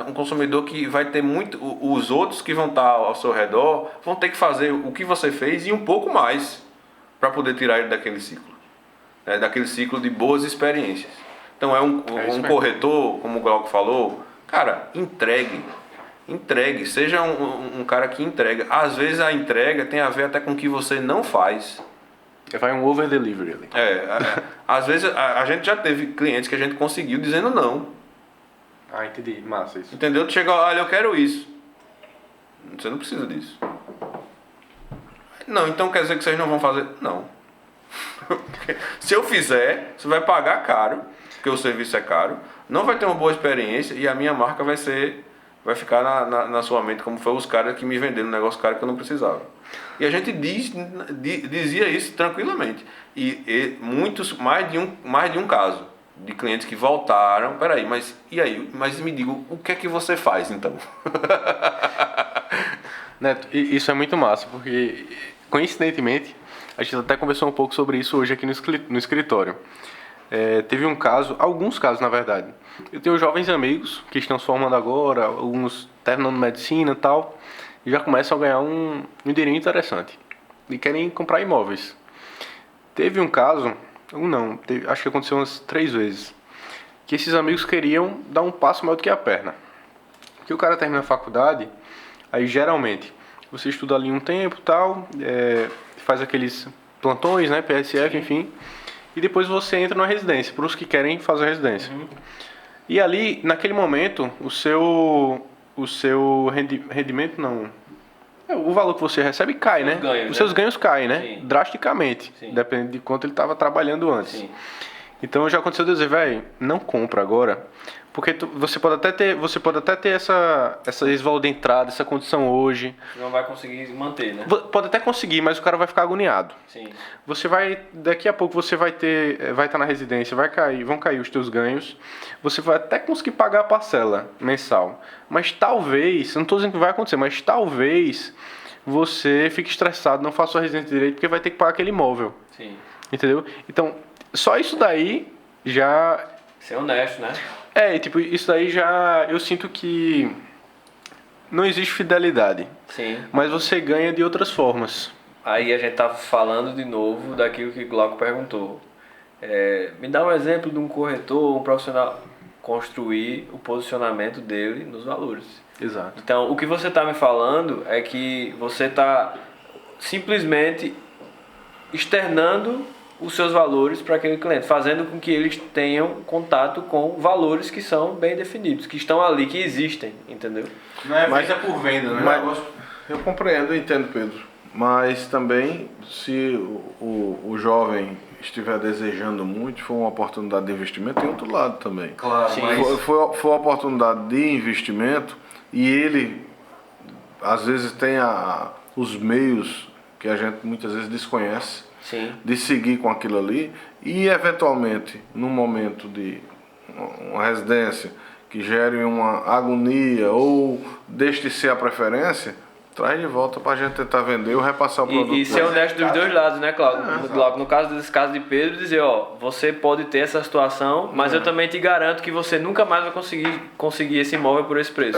Um consumidor que vai ter muito... Os outros que vão estar ao seu redor vão ter que fazer o que você fez e um pouco mais para poder tirar ele daquele ciclo. Daquele ciclo de boas experiências. Então um corretor, como o Glauco falou, cara, entregue, seja um cara que entrega. Às vezes a entrega tem a ver até com o que você não faz. Vai um over delivery ali. Às vezes a gente já teve clientes que a gente conseguiu dizendo não. Ah, entendi, massa isso. Entendeu? Tu chega, olha, eu quero isso. Você não precisa disso. Não, então quer dizer que vocês não vão fazer? Não. Se eu fizer, você vai pagar caro, porque o serviço é caro, não vai ter uma boa experiência e a minha marca vai ficar na sua mente como foi os caras que me venderam um negócio caro que eu não precisava. E a gente dizia isso tranquilamente. E muitos, mais de um caso de clientes que voltaram, peraí, mas e aí? Mas me diga, o que é que você faz então? Neto, isso é muito massa, porque coincidentemente a gente até conversou um pouco sobre isso hoje aqui no escritório. Teve alguns casos na verdade. Eu tenho jovens amigos que estão se formando agora, alguns terminando medicina e tal, e já começam a ganhar um dinheirinho interessante. E querem comprar imóveis. Teve um caso, acho que aconteceu umas 3 vezes, que esses amigos queriam dar um passo maior do que a perna. Porque o cara termina a faculdade, aí geralmente você estuda ali um tempo e tal, faz aqueles plantões, né, PSF, enfim, e depois você entra numa residência, para os que querem fazer residência. E ali, naquele momento, o seu rendimento não... O valor que você recebe cai, né? Os seus ganhos caem, né? Sim. Drasticamente. Sim. Dependendo de quanto ele estava trabalhando antes. Sim. Então já aconteceu de dizer, velho, não compra agora. Porque você pode até ter esse valor de entrada, essa condição hoje. Não vai conseguir manter, né? Pode até conseguir, mas o cara vai ficar agoniado. Sim. Daqui a pouco você vai estar na residência, vão cair os teus ganhos. Você vai até conseguir pagar a parcela mensal. Mas talvez, não estou dizendo que vai acontecer, mas talvez você fique estressado, não faça sua residência direito, porque vai ter que pagar aquele imóvel. Sim. Entendeu? Então, só isso daí já... Ser honesto, né? Isso daí já... Eu sinto que não existe fidelidade. Sim. Mas você ganha de outras formas. Aí a gente tá falando de novo daquilo que o Glauco perguntou. Me dá um exemplo de um corretor, um profissional construir o posicionamento dele nos valores. Exato. Então, o que você tá me falando é que você tá simplesmente externando os seus valores para aquele cliente, fazendo com que eles tenham contato com valores que são bem definidos, que estão ali, que existem, entendeu? Não é venda por venda, né? Mas eu compreendo, eu entendo, Pedro. mas também se o jovem estiver desejando muito, for uma oportunidade de investimento, tem outro lado também. Claro, Sim. mas... For uma oportunidade de investimento e ele, às vezes, tem os meios que a gente muitas vezes desconhece, Sim. de seguir com aquilo ali e, eventualmente, num momento de uma residência que gere uma agonia ou deixe de ser a preferência, traz de volta para a gente tentar vender ou repassar o produto. E ser honesto dos dois lados, né, Cláudio? No caso desse caso de Pedro, dizer, ó, você pode ter essa situação, mas eu também te garanto que você nunca mais vai conseguir esse imóvel por esse preço.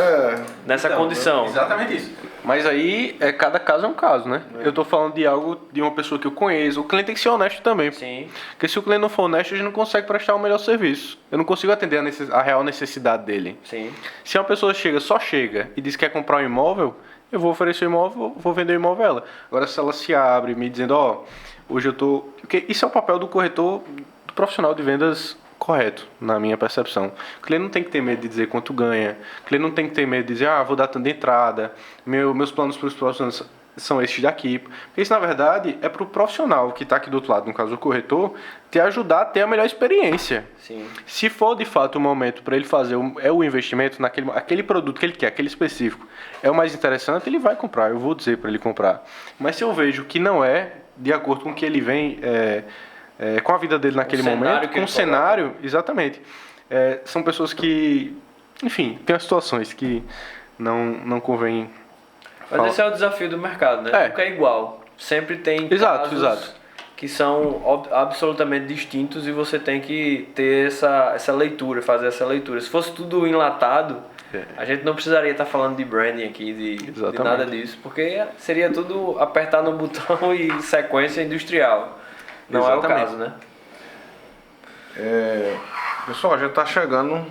Nessa condição. Exatamente isso. Mas aí, cada caso é um caso, né? Eu tô falando de algo de uma pessoa que eu conheço. O cliente tem que ser honesto também. Sim. Porque se o cliente não for honesto, a gente não consegue prestar o melhor serviço. Eu não consigo atender a real necessidade dele. Sim. Se uma pessoa só chega e diz que quer comprar um imóvel, eu vou oferecer o imóvel, vou vender o imóvel a ela. Agora, se ela se abre me dizendo, ó, hoje eu tô... Porque isso é o papel do corretor, do profissional de vendas correto, na minha percepção. O cliente não tem que ter medo de dizer quanto ganha. O cliente não tem que ter medo de dizer, vou dar tanto de entrada, meus planos para os próximos anos são estes daqui. Porque isso, na verdade, é para o profissional que está aqui do outro lado, no caso o corretor, te ajudar a ter a melhor experiência. Sim. Se for, de fato, o momento para ele fazer o investimento aquele produto que ele quer, aquele específico, é o mais interessante, ele vai comprar. Eu vou dizer para ele comprar. Mas se eu vejo que não é, de acordo com o que ele vem... com a vida dele naquele momento, com o cenário, exatamente. São pessoas que, enfim, tem situações que não convém. Mas esse é o desafio do mercado, né? Nunca é igual. Sempre tem casos que são absolutamente distintos e você tem que ter essa leitura, fazer essa leitura. Se fosse tudo enlatado, a gente não precisaria estar falando de branding aqui, de nada disso, porque seria tudo apertar no botão e sequência industrial. Não exatamente. É o caso, né? Pessoal, a gente está chegando.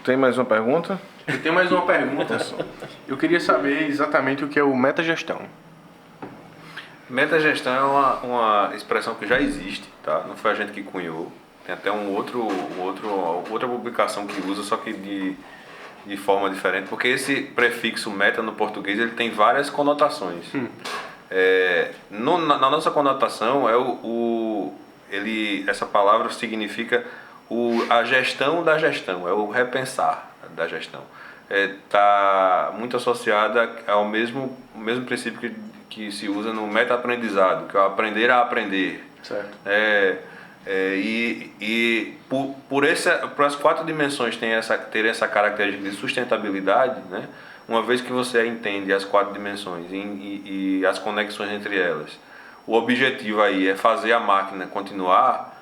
Tem mais uma pergunta? Eu tenho mais uma pergunta. Eu queria saber exatamente o que é o metagestão. Metagestão é uma expressão que já existe, tá? Não foi a gente que cunhou. Tem até outra publicação que usa, só que de forma diferente, porque esse prefixo meta no português ele tem várias conotações. Na nossa conotação essa palavra significa a gestão da gestão, é o repensar da gestão. Está muito associada ao mesmo princípio que se usa no meta-aprendizado, que é o aprender a aprender. Certo. Por as 4 dimensões terem essa característica de sustentabilidade, né? Uma vez que você entende as 4 dimensões e as conexões entre elas, o objetivo aí é fazer a máquina continuar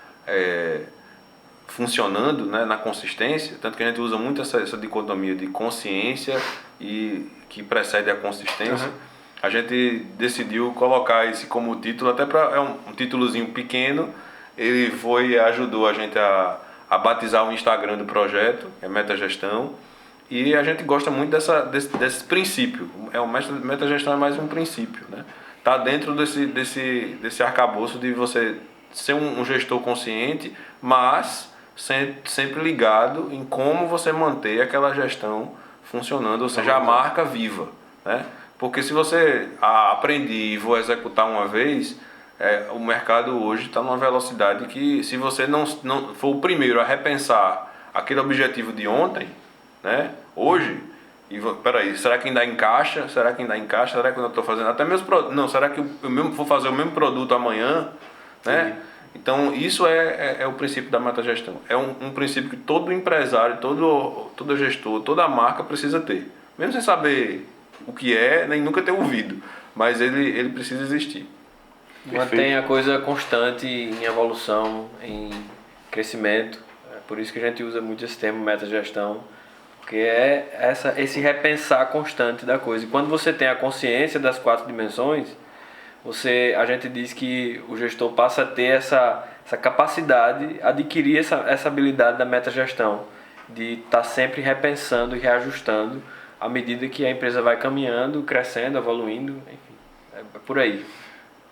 funcionando, né, na consistência, tanto que a gente usa muito essa dicotomia de consciência e que precede a consistência. A gente decidiu colocar esse como título, até é um títulozinho pequeno. Ele ajudou a gente a batizar o Instagram do projeto, é Metagestão, e a gente gosta muito desse princípio. Metagestão é mais um princípio, né? Tá dentro desse arcabouço de você ser um gestor consciente, mas sempre ligado em como você manter aquela gestão funcionando, ou seja, a marca viva, né? Porque se você aprender e vou executar uma vez, o mercado hoje está numa velocidade que, se você não for o primeiro a repensar aquele objetivo de ontem, né, hoje, peraí, será que ainda encaixa? Será que eu estou fazendo até mesmo será que eu mesmo vou fazer o mesmo produto amanhã, né? Então isso é o princípio da metagestão. É um princípio que todo empresário, todo gestor, toda marca precisa ter, mesmo sem saber o que nem nunca ter ouvido, mas ele precisa existir. Mantém a coisa constante em evolução, em crescimento. É por isso que a gente usa muito esse termo metagestão, porque é esse repensar constante da coisa. E quando você tem a consciência das 4 dimensões, a gente diz que o gestor passa a ter essa capacidade, adquirir essa habilidade da metagestão, de estar sempre repensando e reajustando à medida que a empresa vai caminhando, crescendo, evoluindo, enfim, é por aí.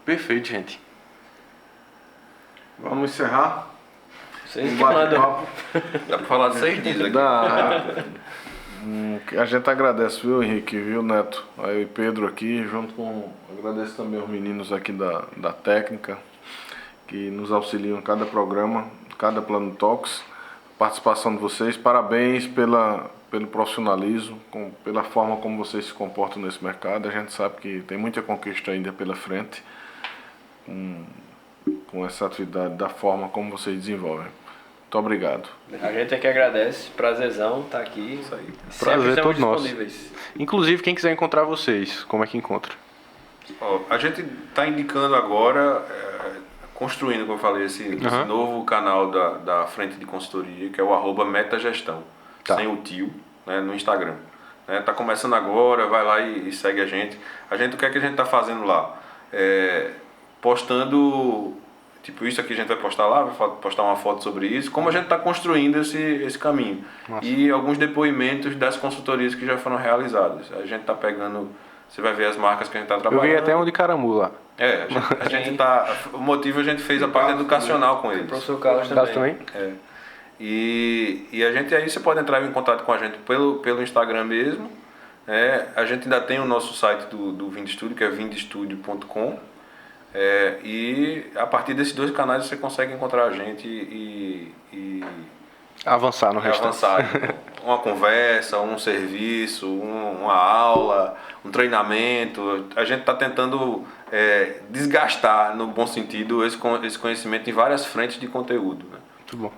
Perfeito, gente. Vamos encerrar. Vocês que mandam. Bate-papo. Dá para falar de 6 dias aqui. A gente agradece, viu, Henrique, viu, Neto? Aí eu e Pedro aqui, agradeço também os meninos aqui da técnica, que nos auxiliam em cada programa, cada Plano Talks. Participação de vocês, parabéns pelo profissionalismo, pela forma como vocês se comportam nesse mercado. A gente sabe que tem muita conquista ainda pela frente com essa atividade, da forma como vocês desenvolvem. Muito obrigado. A gente é que agradece, prazerzão estar aqui. Isso aí. Prazer todo nosso. Disponíveis. Inclusive, quem quiser encontrar vocês, como é que encontra? Ó, a gente está indicando agora, construindo, como eu falei, esse novo canal da frente de consultoria, que é o @metagestão, sem o tio, né, no Instagram. Tá começando agora, vai lá e segue a gente. O que é que a gente está fazendo lá? Postando, tipo, isso aqui a gente vai postar lá, vai postar uma foto sobre isso, como a gente está construindo esse caminho. Nossa. E alguns depoimentos das consultorias que já foram realizadas. A gente está pegando, você vai ver as marcas que a gente está trabalhando. Eu vi até um de Caramu lá. A gente tá. O motivo a gente fez a parte educacional com eles. O professor Carlos também. E a gente aí você pode entrar em contato com a gente pelo Instagram mesmo. A gente ainda tem o nosso site do Vind Studio, que é vindestudio.com. E a partir desses 2 canais você consegue encontrar a gente e avançar no restante. Avançar. Uma conversa, um serviço, uma aula, um treinamento. A gente está tentando desgastar, no bom sentido, esse conhecimento em várias frentes de conteúdo. Né? Muito bom.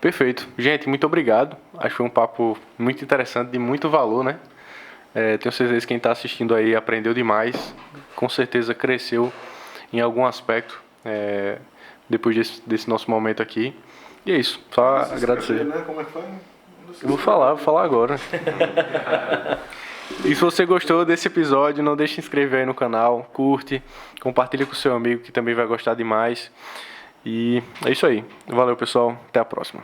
Perfeito. Gente, muito obrigado. Acho que foi um papo muito interessante, de muito valor, né? Tenho certeza que quem está assistindo aí aprendeu demais. Com certeza cresceu em algum aspecto depois desse nosso momento aqui. E é isso, só agradecer. Né? Como é que foi? Eu vou falar agora. E se você gostou desse episódio, não deixe de se inscrever aí no canal, curte, compartilha com o seu amigo que também vai gostar demais. E é isso aí. Valeu, pessoal. Até a próxima.